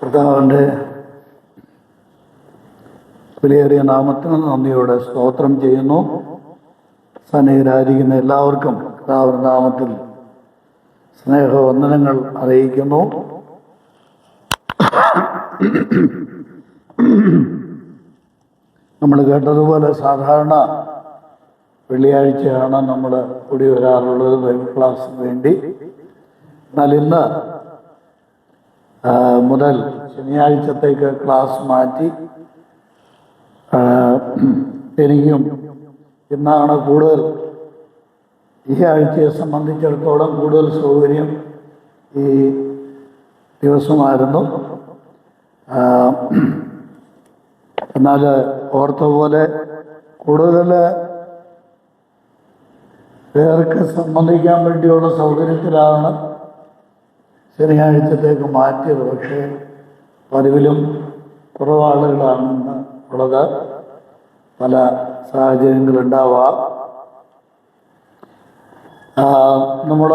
കർത്താവിൻ്റെ വിലയേറിയ നാമത്തിന് നന്ദിയോടെ സ്തോത്രം ചെയ്യുന്നു. സന്നിഹിതരായിരിക്കുന്ന എല്ലാവർക്കും കർത്താവിൻ്റെ നാമത്തിൽ സ്നേഹവന്ദനങ്ങൾ അറിയിക്കുന്നു. നമ്മൾ കേട്ടതുപോലെ സാധാരണ വെള്ളിയാഴ്ചയാണ് നമ്മൾ കൂടി വരാറുള്ളത് ബൈബിൾ ക്ലാസ്സിന് വേണ്ടി. എന്നാൽ ഇന്ന് മുതൽ ശനിയാഴ്ചത്തേക്ക് ക്ലാസ് മാറ്റി എനിക്കും ഇന്നാണ് കൂടുതൽ ഈ ആഴ്ചയെ സംബന്ധിച്ചിടത്തോളം കൂടുതൽ സൗകര്യം ഈ ദിവസമായിരുന്നു. എന്നാൽ ഓർത്ത പോലെ കൂടുതൽ പേർക്ക് സംബന്ധിക്കാൻ വേണ്ടിയുള്ള സൗകര്യത്തിലാണ് ശനിയാഴ്ചത്തേക്ക് മാറ്റിയത്. പക്ഷേ പതിവിലും കുറവാളുകളാണെന്ന് ഉള്ളത്. പല സാഹചര്യങ്ങളുണ്ടാവാം. നമ്മൾ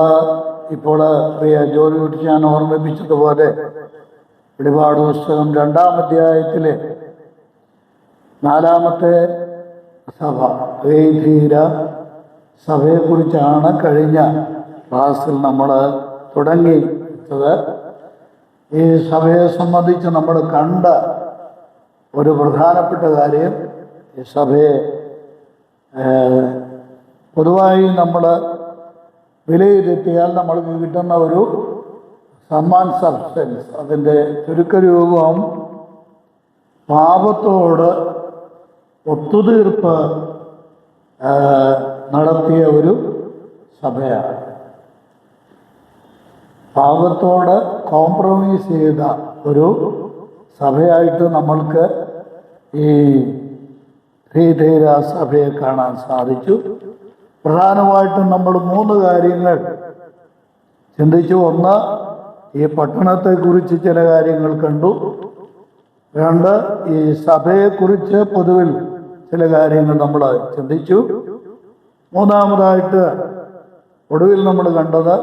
ഇപ്പോൾ പ്രിയ ജോലി കുറിച്ച് ഞാൻ ഓർമ്മിപ്പിച്ചതുപോലെ വെളിപാട് പുസ്തകം 2-ാം അധ്യായത്തിലെ 4-ാമത്തെ സഭ ധീര സഭയെക്കുറിച്ചാണ് കഴിഞ്ഞ ക്ലാസ്സിൽ നമ്മൾ തുടങ്ങിയത്. ഈ സഭയെ സംബന്ധിച്ച് നമ്മൾ കണ്ട ഒരു പ്രധാനപ്പെട്ട കാര്യം, ഈ സഭയെ പൊതുവായി നമ്മൾ വിലയിരുത്തിയാൽ നമ്മൾക്ക് കിട്ടുന്ന ഒരു സമ്മാൻ സബ്സ്റ്റൻസ്, അതിൻ്റെ ചുരുക്കരൂപം പാപത്തോട് ഒത്തുതീർപ്പ് നടത്തിയ ഒരു സഭയാണ്. പാപത്തോട് കോംപ്രമൈസ് ചെയ്ത ഒരു സഭയായിട്ട് നമ്മൾക്ക് ഈ ധീര സഭയെ കാണാൻ സാധിച്ചു. പ്രധാനമായിട്ടും നമ്മൾ 3 കാര്യങ്ങൾ ചിന്തിച്ചു. ഒന്ന്, ഈ പട്ടണത്തെക്കുറിച്ച് ചില കാര്യങ്ങൾ കണ്ടു. 2, ഈ സഭയെക്കുറിച്ച് പൊതുവിൽ ചില കാര്യങ്ങൾ നമ്മൾ ചിന്തിച്ചു. 3-ാമതായിട്ട് ഒടുവിൽ നമ്മൾ കണ്ടത്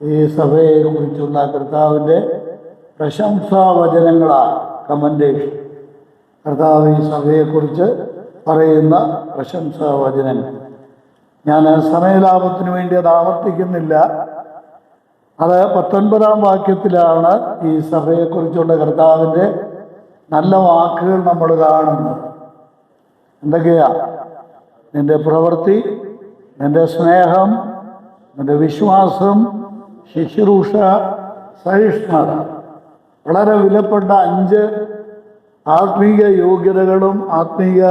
ഈ സഭയെക്കുറിച്ചുള്ള കർത്താവിൻ്റെ പ്രശംസാവചനങ്ങളാണ്, കമൻറ്റേഷൻ. കർത്താവ് ഈ സഭയെക്കുറിച്ച് പറയുന്ന പ്രശംസാവചനങ്ങൾ. ഞാൻ സമയലാഭത്തിന് വേണ്ടി അത് ആവർത്തിക്കുന്നില്ല. അത് 19-ാം വാക്യത്തിലാണ് ഈ സഭയെക്കുറിച്ചുള്ള കർത്താവിൻ്റെ നല്ല വാക്കുകൾ നമ്മൾ കാണുന്നത്. എന്തൊക്കെയാ? നിന്റെ പ്രവൃത്തി, നിന്റെ സ്നേഹം, നിന്റെ വിശ്വാസം, ശുശ്രൂഷ, സഹിഷ്ണുത. വളരെ വിലപ്പെട്ട 5 ആത്മീയ യോഗ്യതകളും ആത്മീയ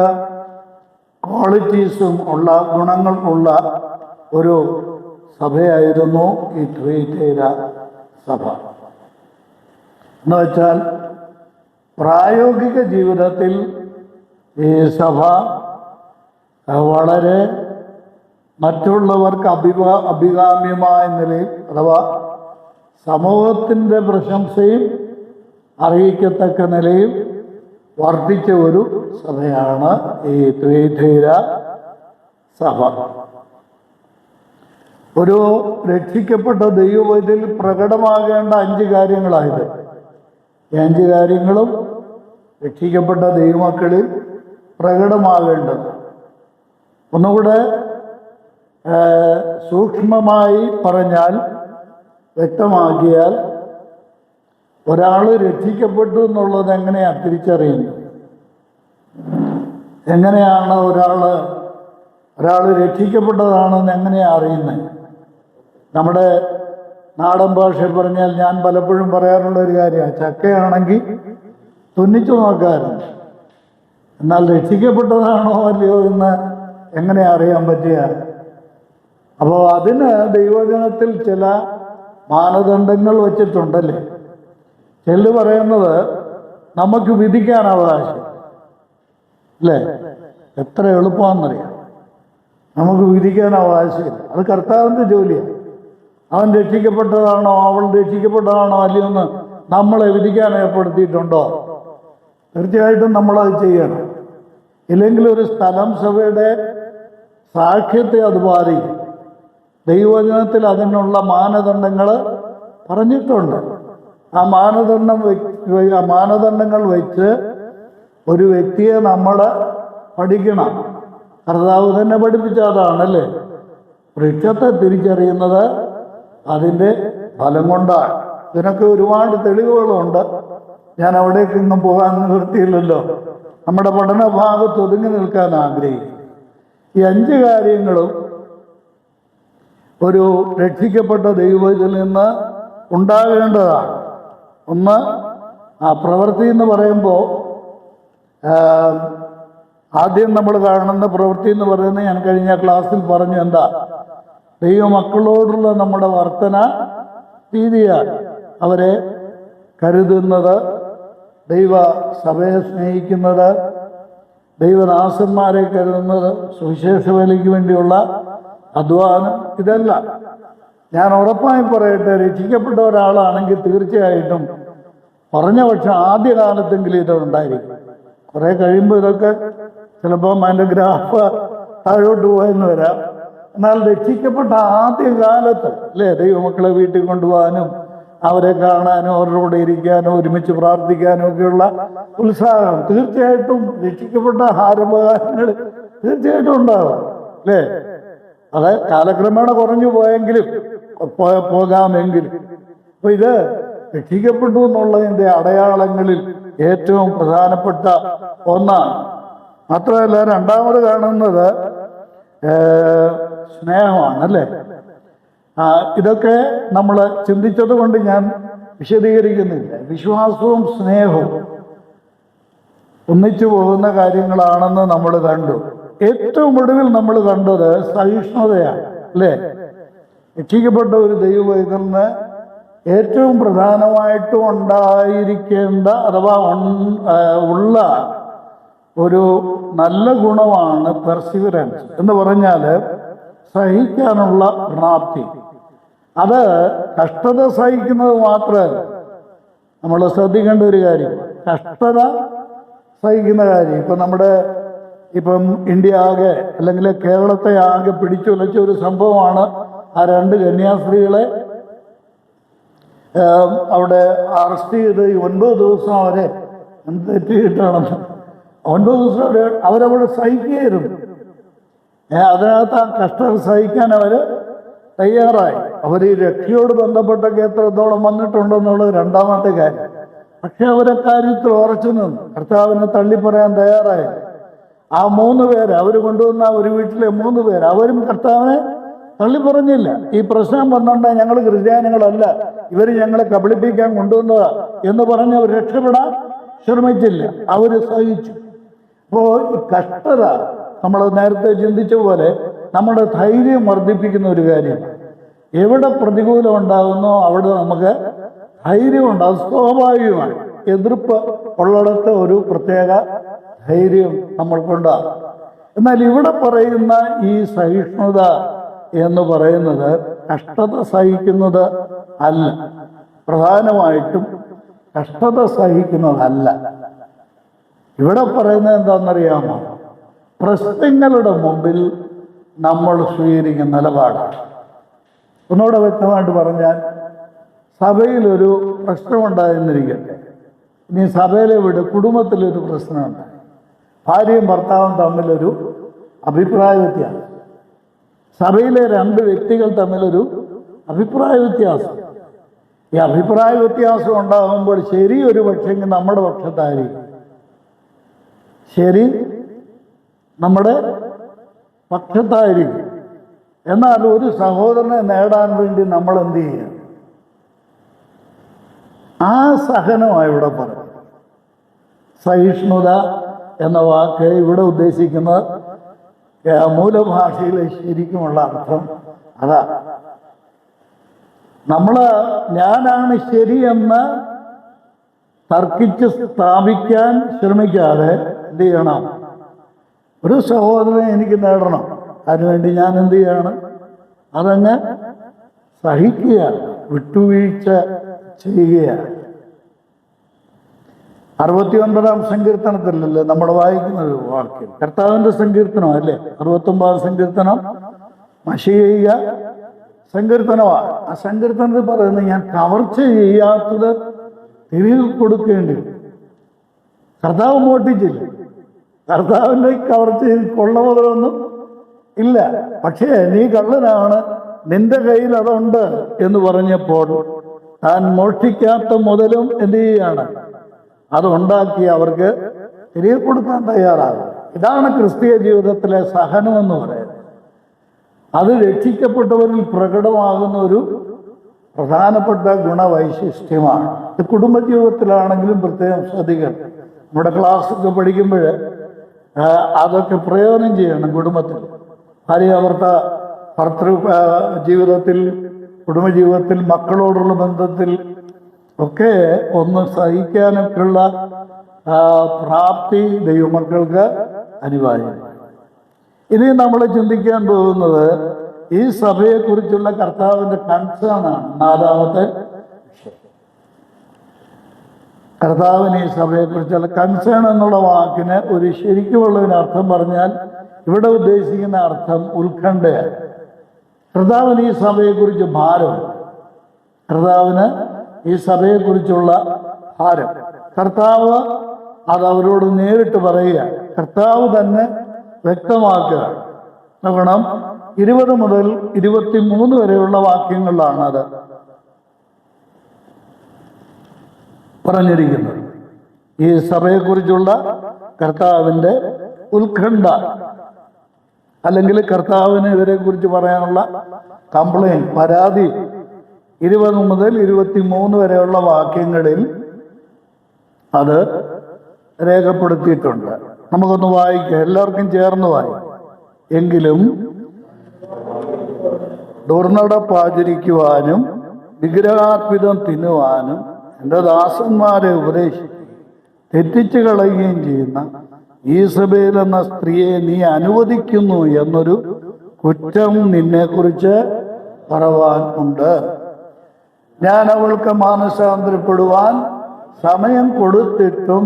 ക്വാളിറ്റീസും ഉള്ള ഗുണങ്ങൾ ഉള്ള ഒരു സഭയായിരുന്നു ഈ ത്രിയേക സഭ. എന്ന് വെച്ചാൽ പ്രായോഗിക ജീവിതത്തിൽ ഈ സഭ വളരെ മറ്റുള്ളവർക്ക് അഭികാമ്യമായ നിലയിൽ, അഥവാ സമൂഹത്തിൻ്റെ പ്രശംസയും അറിയിക്കത്തക്ക നിലയിൽ വർദ്ധിച്ച ഒരു സഭയാണ് ഈ ത്രിയേക സഭ. ഒരു രക്ഷിക്കപ്പെട്ട ദൈവത്തിൽ പ്രകടമാകേണ്ട 5 കാര്യങ്ങളായത്. ഈ 5 കാര്യങ്ങളും രക്ഷിക്കപ്പെട്ട ദൈവമക്കളിൽ പ്രകടമാകേണ്ടത്. ഒന്നുകൂടെ സൂക്ഷ്മമായി പറഞ്ഞാൽ, വ്യക്തമാക്കിയാൽ, ഒരാൾ രക്ഷിക്കപ്പെട്ടു എന്നുള്ളത് എങ്ങനെയാണ് തിരിച്ചറിയുന്നത്? എങ്ങനെയാണ് ഒരാൾ രക്ഷിക്കപ്പെട്ടതാണെന്ന് എങ്ങനെയാണ് അറിയുന്നത്? നമ്മുടെ നാടൻ ഭാഷയിൽ പറഞ്ഞാൽ ഞാൻ പലപ്പോഴും പറയാറുള്ള ഒരു കാര്യമാണ്, ചക്കയാണെങ്കിൽ തുന്നിച്ചു നോക്കാറുണ്ട്. എന്നാൽ രക്ഷിക്കപ്പെട്ടതാണോ അല്ലയോ എന്ന് എങ്ങനെ അറിയാൻ പറ്റുക? അപ്പോൾ അതിന് ദൈവജനത്തിൽ ചില മാനദണ്ഡങ്ങൾ വച്ചിട്ടുണ്ടല്ലേ. ചെല്ലു പറയുന്നത് നമുക്ക് വിധിക്കാൻ അവകാശം അല്ലേ? എത്ര എളുപ്പമാണെന്നറിയാം. നമുക്ക് വിധിക്കാൻ അവകാശമില്ല. അത് കർത്താവിൻ്റെ ജോലിയാണ്. അവൻ രക്ഷിക്കപ്പെട്ടതാണോ അവൾ രക്ഷിക്കപ്പെട്ടതാണോ അല്ലയോ എന്ന് നമ്മളെ വിധിക്കാൻ ഏർപ്പെടുത്തിയിട്ടുണ്ടോ? തീർച്ചയായിട്ടും നമ്മളത് ചെയ്യണം. ഇല്ലെങ്കിൽ ഒരു സ്ഥലം സഭയുടെ സാക്ഷ്യത്തെ അത് ബാധിക്കും. ദൈവവചനത്തിൽ അതിനുള്ള മാനദണ്ഡങ്ങൾ പറഞ്ഞിട്ടുണ്ട്. ആ മാനദണ്ഡങ്ങൾ വെച്ച് ഒരു വ്യക്തിയെ നമ്മൾ പഠിക്കണം. കർത്താവ് തന്നെ പഠിപ്പിച്ച അതാണല്ലേ, വൃക്ഷത്തെ തിരിച്ചറിയുന്നത് അതിൻ്റെ ഫലം കൊണ്ടാണ്. ഇതിനൊക്കെ ഒരുപാട് തെളിവുകളുണ്ട്. ഞാൻ അവിടേക്ക് ഇന്നും പോകാൻ നിവൃത്തിയില്ലല്ലോ. നമ്മുടെ പഠന ഭാഗത്ത് ഒതുങ്ങി നിൽക്കാൻ ആഗ്രഹിക്കും. ഈ 5 കാര്യങ്ങളും ഒരു രക്ഷിക്കപ്പെട്ട ദൈവത്തിൽ നിന്ന് ഉണ്ടാകേണ്ടതാണ്. ഒന്ന്, ആ പ്രവൃത്തി എന്ന് പറയുമ്പോൾ ആദ്യം നമ്മൾ കാണുന്ന പ്രവൃത്തി എന്ന് പറയുന്നത് ഞാൻ കഴിഞ്ഞ ക്ലാസ്സിൽ പറഞ്ഞു, എന്താ? ദൈവമക്കളോടുള്ള നമ്മുടെ വർത്തന രീതിയാണ്. അവരെ കരുതുന്നത്, ദൈവ സഭയെ സ്നേഹിക്കുന്നത്, ദൈവദാസന്മാരെ കരുതുന്നത്, സുവിശേഷ വേലയ്ക്ക് വേണ്ടിയുള്ള അധ്വാനം, ഇതെല്ലാം ഞാൻ ഉറപ്പായി പറയട്ടെ, രക്ഷിക്കപ്പെട്ട ഒരാളാണെങ്കിൽ തീർച്ചയായിട്ടും പറഞ്ഞ പക്ഷം ആദ്യകാലത്തെങ്കിലും ഇതുണ്ടായിരിക്കും. കുറെ കഴിയുമ്പോൾ ഇതൊക്കെ ചിലപ്പോൾ അതിൻ്റെ ഗ്രാഫ് താഴോട്ട് പോയെന്ന് വരാം. എന്നാൽ രക്ഷിക്കപ്പെട്ട ആദ്യകാലത്ത് അല്ലേ, ദൈവമക്കളെ വീട്ടിൽ കൊണ്ടുപോകാനും അവരെ കാണാനും അവരുടെ കൂടെ ഇരിക്കാനും ഒരുമിച്ച് പ്രാർത്ഥിക്കാനും ഒക്കെയുള്ള ഉത്സാഹം തീർച്ചയായിട്ടും രക്ഷിക്കപ്പെട്ട ആരംഭകാലങ്ങൾ തീർച്ചയായിട്ടും ഉണ്ടാകും അല്ലേ. അത് കാലക്രമേണ കുറഞ്ഞു പോകാമെങ്കിലും അപ്പൊ ഇത് രക്ഷിക്കപ്പെട്ടു എന്നുള്ളതിൻ്റെ അടയാളങ്ങളിൽ ഏറ്റവും പ്രധാനപ്പെട്ട ഒന്നാണ്. മാത്രമല്ല രണ്ടാമത് കാണുന്നത് സ്നേഹമാണ് അല്ലേ. ഇതൊക്കെ നമ്മൾ ചിന്തിച്ചത് കൊണ്ട് ഞാൻ വിശദീകരിക്കുന്നില്ല. വിശ്വാസവും സ്നേഹവും ഒന്നിച്ചു പോകുന്ന കാര്യങ്ങളാണെന്ന് നമ്മൾ കണ്ടു. ഏറ്റവും ഒടുവിൽ നമ്മൾ കണ്ടത് സഹിഷ്ണുതയാണ് അല്ലേ. രക്ഷിക്കപ്പെട്ട ഒരു ദൈവവൈതലിന് ഏറ്റവും പ്രധാനമായിട്ടും ഉണ്ടായിരിക്കേണ്ട അഥവാ ഉള്ള ഒരു നല്ല ഗുണമാണ് പെർസിവറൻസ് എന്ന് പറഞ്ഞാൽ സഹിക്കാനുള്ള പ്രാപ്തി. അത് കഷ്ടത സഹിക്കുന്നത് മാത്രമല്ല, നമ്മൾ ശ്രദ്ധിക്കേണ്ട ഒരു കാര്യം, കഷ്ടത സഹിക്കുന്ന കാര്യം. ഇപ്പം ഇന്ത്യ ആകെ അല്ലെങ്കിൽ കേരളത്തെ ആകെ പിടിച്ചുലച്ച ഒരു സംഭവമാണ് ആ 2 കന്യാസ്ത്രീകളെ അവിടെ അറസ്റ്റ് ചെയ്ത് 9 ദിവസം അവരെ തെറ്റിയിട്ടാണെന്ന് 9 ദിവസം അവരവിടെ സഹിക്കുകയായിരുന്നു. അതിനകത്ത് ആ കഷ്ടത സഹിക്കാൻ അവർ തയ്യാറായി. അവർ ഈ രക്ഷയോട് ബന്ധപ്പെട്ടൊക്കെ എത്രത്തോളം വന്നിട്ടുണ്ടെന്നുള്ളത് രണ്ടാമത്തെ കാര്യം. പക്ഷെ അവരെ കാര്യത്തിൽ ഉറച്ചു നിന്നു, കർത്താവിനെ തള്ളിപ്പറയാൻ തയ്യാറായി. ആ 3 പേര് അവർ കൊണ്ടുവന്ന ഒരു വീട്ടിലെ 3 പേര് അവരും കർത്താവിനെ തള്ളിപ്പറഞ്ഞില്ല. ഈ പ്രശ്നം വന്നുകൊണ്ട് ഞങ്ങൾ ക്രിസ്ത്യാനികളല്ല, ഇവർ ഞങ്ങളെ കബളിപ്പിക്കാൻ കൊണ്ടുവന്നതാ എന്ന് പറഞ്ഞ് അവർ രക്ഷപ്പെടാൻ ശ്രമിച്ചില്ല, അവർ സഹിച്ചു. അപ്പോൾ ഈ കഷ്ടത നമ്മൾ നേരത്തെ ചിന്തിച്ച പോലെ നമ്മുടെ ധൈര്യം വർദ്ധിപ്പിക്കുന്ന ഒരു കാര്യമാണ്. എവിടെ പ്രതികൂലം ഉണ്ടാകുന്നോ അവിടെ നമുക്ക് ധൈര്യമുണ്ടാകും, സ്വാഭാവികമാണ്. എതിർപ്പ് ഉള്ളിടത്ത് ഒരു പ്രത്യേക ധൈര്യം നമ്മൾക്കുണ്ടാകും. എന്നാൽ ഇവിടെ പറയുന്ന ഈ സഹിഷ്ണുത എന്ന് പറയുന്നത് കഷ്ടത സഹിക്കുന്നത് അല്ല, പ്രധാനമായിട്ടും കഷ്ടത സഹിക്കുന്നതല്ല. ഇവിടെ പറയുന്നത് എന്താണെന്നറിയാമോ? പ്രശ്നങ്ങളുടെ മുമ്പിൽ നമ്മൾ സ്വീകരിക്കുന്ന നിലപാടാണ്. ഒന്നുകൂടെ വ്യക്തമായിട്ട് പറഞ്ഞാൽ, സഭയിലൊരു പ്രശ്നമുണ്ടായിരുന്നിരിക്കട്ടെ, ഇനി സഭയിലെ കുടുംബത്തിലൊരു പ്രശ്നമുണ്ടായി, ഭാര്യയും ഭർത്താവും തമ്മിലൊരു അഭിപ്രായ വ്യത്യാസം, സഭയിലെ 2 വ്യക്തികൾ തമ്മിലൊരു അഭിപ്രായ വ്യത്യാസം. ഈ അഭിപ്രായ വ്യത്യാസം ഉണ്ടാകുമ്പോൾ ശരി ഒരു പക്ഷെങ്കിൽ നമ്മുടെ പക്ഷത്തായിരിക്കും, ശരി നമ്മുടെ പക്ഷത്തായിരിക്കും. എന്നാൽ ഒരു സഹോദരനെ നേടാൻ വേണ്ടി നമ്മൾ എന്ത് ചെയ്യുക? ആ സഹനമാണ് ഇവിടെ പറയുന്നത്. സഹിഷ്ണുത എന്ന വാക്ക് ഇവിടെ ഉദ്ദേശിക്കുന്നത് മൂലഭാഷയിലെ ശരിക്കുമുള്ള അർത്ഥം അതാ. ഞാനാണ് ശരിയെന്ന് തർക്കിച്ച് സ്ഥാപിക്കാൻ ശ്രമിക്കാതെ എന്ത് ചെയ്യണം? ഒരു സഹോദരനെ എനിക്ക് നേടണം, അതിനുവേണ്ടി ഞാൻ എന്ത് ചെയ്യണം? അതങ്ങ് സഹിക്കുകയാണ്, വിട്ടുവീഴ്ച ചെയ്യുകയാണ്. 69-ാം സങ്കീർത്തനത്തിലല്ലേ നമ്മൾ വായിക്കുന്ന ഒരു വാക്യം, കർത്താവിൻ്റെ സങ്കീർത്തനം അല്ലേ, 69-ാം സങ്കീർത്തനം മശീയ സങ്കീർത്തനമാണ്. ആ സങ്കീർത്തനത്തിൽ പറയുന്നത്, ഞാൻ കവർച്ച ചെയ്യാത്തത് തിരികെ കൊടുക്കേണ്ടി വരും. കർത്താവ് മോഷ്ടിച്ചില്ല, കർത്താവിൻ്റെ കവർച്ചയിൽ കൊള്ളമുതലൊന്നും ഇല്ല. പക്ഷേ നീ കള്ളനാണ്, നിന്റെ കയ്യിൽ അതുണ്ട് എന്ന് പറഞ്ഞപ്പോൾ താൻ മോഷ്ടിക്കാത്ത മുതലും എന്ത് ചെയ്യുകയാണ്? അതുണ്ടാക്കി അവർക്ക് തിരികെ കൊടുക്കാൻ തയ്യാറാകും. ഇതാണ് ക്രിസ്തീയ ജീവിതത്തിലെ സഹനമെന്ന് പറയുന്നത്. അത് രക്ഷിക്കപ്പെട്ടവരിൽ പ്രകടമാകുന്ന ഒരു പ്രധാനപ്പെട്ട ഗുണവൈശിഷ്ട്യമാണ്. ഇത് കുടുംബജീവിതത്തിലാണെങ്കിലും പ്രത്യേകം ശ്രദ്ധിക്കണം. നമ്മുടെ ക്ലാസ്സൊക്കെ പഠിക്കുമ്പോൾ അതൊക്കെ പ്രയോജനം ചെയ്യണം. കുടുംബത്തിൽ ഭർത്തൃ ജീവിതത്തിൽ, കുടുംബജീവിതത്തിൽ, മക്കളോടുള്ള ബന്ധത്തിൽ ഒക്കെ ഒന്ന് സഹിക്കാനൊക്കെയുള്ള പ്രാപ്തി ദൈവമക്കൾക്ക് അനിവാര്യമാണ്. ഇനി നമ്മൾ ചിന്തിക്കാൻ പോകുന്നത് ഈ സഭയെക്കുറിച്ചുള്ള കർത്താവിൻ്റെ കൺസേൺ ആണ്. 4-ാമത്തെ കർത്താവിന് ഈ സഭയെക്കുറിച്ചുള്ള കൺസേൺ എന്നുള്ള വാക്കിന് ഒരു ശരിക്കുമുള്ളതിന് അർത്ഥം പറഞ്ഞാൽ ഇവിടെ ഉദ്ദേശിക്കുന്ന അർത്ഥം ഉത്കണ്ഠയാണ്. കർത്താവിന് ഈ സഭയെക്കുറിച്ച് ഭാരമുണ്ട്. കർത്താവിന് ഈ സഭയെക്കുറിച്ചുള്ള ഭാരം കർത്താവ് അത് അവരോട് നേരിട്ട് പറയുക, കർത്താവ് തന്നെ വ്യക്തമാക്കുക. നോക്കണം, 20 മുതൽ 23 വരെയുള്ള വാക്യങ്ങളിലാണ് അത് പറഞ്ഞിരിക്കുന്നത്. ഈ സഭയെക്കുറിച്ചുള്ള കർത്താവിൻ്റെ ഉത്കണ്ഠ, അല്ലെങ്കിൽ കർത്താവിന് ഇവരെക്കുറിച്ച് പറയാനുള്ള കംപ്ലൈൻറ്റ്, പരാതി 20 മുതൽ 23 വരെയുള്ള വാക്യങ്ങളിൽ അത് രേഖപ്പെടുത്തിയിട്ടുണ്ട്. നമുക്കൊന്ന് വായിക്കാം, എല്ലാവർക്കും ചേർന്ന് വായിക്കാം. എങ്കിലും ദുർനടപ്പാചരിക്കുവാനും വിഗ്രഹാർപ്പിതം തിന്നുവാനും എൻ്റെ ദാസന്മാരെ ഉപദേശിക്കുകയും തെറ്റിച്ചു കളയുകയും ചെയ്യുന്ന ഈസബേൽ എന്ന സ്ത്രീയെ നീ അനുവദിക്കുന്നു എന്നൊരു കുറ്റം നിന്നെക്കുറിച്ച് പറവാൻ ഉണ്ട്. ഞാൻ അവൾക്ക് മാനസാന്തരപ്പെടുവാൻ സമയം കൊടുത്തിട്ടും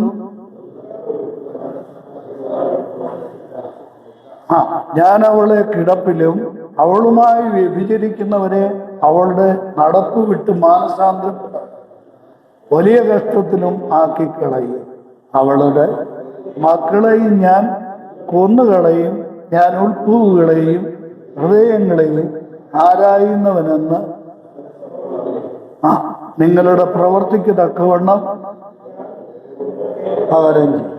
ഞാൻ അവളെ കിടപ്പിലും അവളുമായി വ്യഭിചരിക്കുന്നവരെ അവളുടെ നടപ്പ് വിട്ട് മാനസാന്തരപ്പെട്ട വലിയ കഷ്ടത്തിലും ആക്കിക്കളയും. അവളുടെ മക്കളെയും ഞാൻ കൊന്നുകളയും. ഞാൻ ഉൾപ്പൂവുകളെയും ഹൃദയങ്ങളെയും ആരായുന്നവനെന്ന് നിങ്ങളുടെ പ്രവർത്തിക്ക് തക്കവണ്ണം പകരം ചെയ്യും.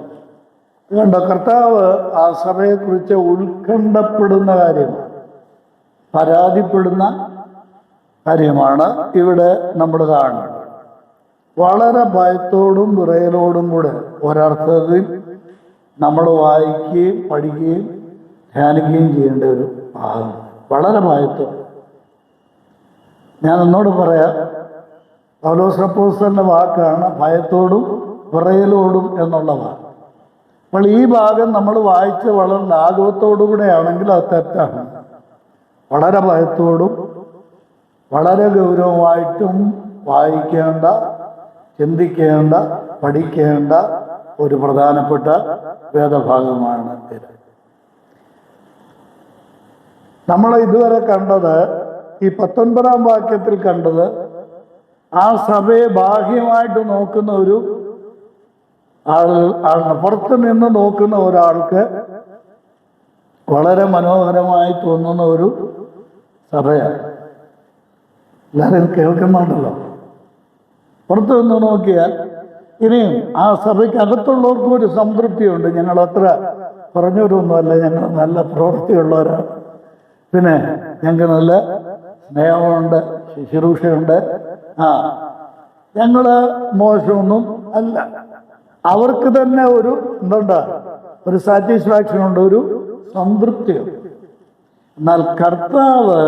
കണ്ടോ, കർത്താവ് ആ സഭയെക്കുറിച്ച് ഉത്കണ്ഠപ്പെടുന്ന കാര്യമാണ്, പരാതിപ്പെടുന്ന കാര്യമാണ് ഇവിടെ നമ്മൾ കാണുന്നത്. വളരെ ഭയത്തോടും വിറയലോടും കൂടെ ഒരർത്ഥത്തിൽ നമ്മൾ വായിക്കുകയും പഠിക്കുകയും ധ്യാനിക്കുകയും ചെയ്യേണ്ട ഒരു ഭാഗം. വളരെ ഭയത്തോട്. ഞാൻ എന്നോട് പറയാം, പൗലോസ് അപ്പോസ്തലന്റെ വാക്കാണ് ഭയത്തോടും വിറയലോടും എന്നുള്ള വാക്ക്. അപ്പോൾ ഈ ഭാഗം നമ്മൾ വായിച്ച് വളരെ ലാഘവത്തോടു കൂടെയാണെങ്കിൽ അത് തെറ്റാണ്. വളരെ ഭയത്തോടും വളരെ ഗൗരവമായിട്ടും വായിക്കേണ്ട, ചിന്തിക്കേണ്ട, പഠിക്കേണ്ട ഒരു പ്രധാനപ്പെട്ട വേദഭാഗമാണ് ഇത്. നമ്മൾ ഇതുവരെ കണ്ടത്, ഈ 19-ാം വാക്യത്തിൽ കണ്ടത്, ആ സഭയെ ബാഹ്യമായിട്ട് നോക്കുന്ന ഒരു ആളാണ്. പുറത്ത് നിന്ന് നോക്കുന്ന ഒരാൾക്ക് വളരെ മനോഹരമായി തോന്നുന്ന ഒരു സഭയാണ്. എല്ലാവരും കേൾക്കുന്നുണ്ടല്ലോ. പുറത്തു നിന്ന് നോക്കിയാൽ ഇനിയും ആ സഭയ്ക്കകത്തുള്ളവർക്കും ഒരു സംതൃപ്തിയുണ്ട്. ഞങ്ങൾ അത്ര പറഞ്ഞവരൊന്നുമല്ല, ഞങ്ങൾ നല്ല പ്രവൃത്തിയുള്ളവരാണ്, പിന്നെ ഞങ്ങൾക്ക് നല്ല സ്നേഹമുണ്ട്, ശുശ്രൂഷയുണ്ട്, ഞങ്ങൾ മോശമൊന്നും അല്ല. അവർക്ക് തന്നെ ഒരു എന്തുണ്ട്, ഒരു സാറ്റിസ്ഫാക്ഷൻ ഉണ്ട്, ഒരു സംതൃപ്തിയുണ്ട്. എന്നാൽ കർത്താവ്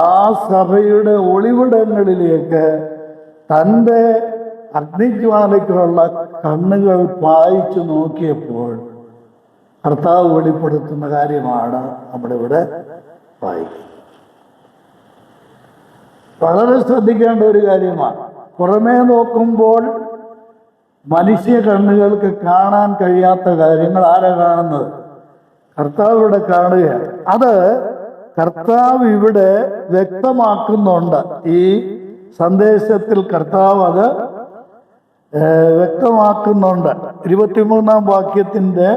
ആ സഭയുടെ ഒളിവിടങ്ങളിലേക്ക് തൻ്റെ അഗ്നിജ്വാലയ്ക്കുള്ള കണ്ണുകൾ പായിച്ചു നോക്കിയപ്പോൾ കർത്താവ് വെളിപ്പെടുത്തുന്ന കാര്യമാണ് നമ്മളിവിടെ വായിക്കുന്നത്. വളരെ ശ്രദ്ധിക്കേണ്ട ഒരു കാര്യമാണ്. പുറമേ നോക്കുമ്പോൾ മനുഷ്യ കണ്ണുകൾക്ക് കാണാൻ കഴിയാത്ത കാര്യങ്ങൾ ആരാ കാണുന്നത്? കർത്താവ് ഇവിടെ കാണുകയാണ്. അത് കർത്താവ് ഇവിടെ വ്യക്തമാക്കുന്നുണ്ട്. ഈ സന്ദേശത്തിൽ കർത്താവ് അത് വ്യക്തമാക്കുന്നുണ്ട്. 23-ാം വാക്യത്തിൻ്റെ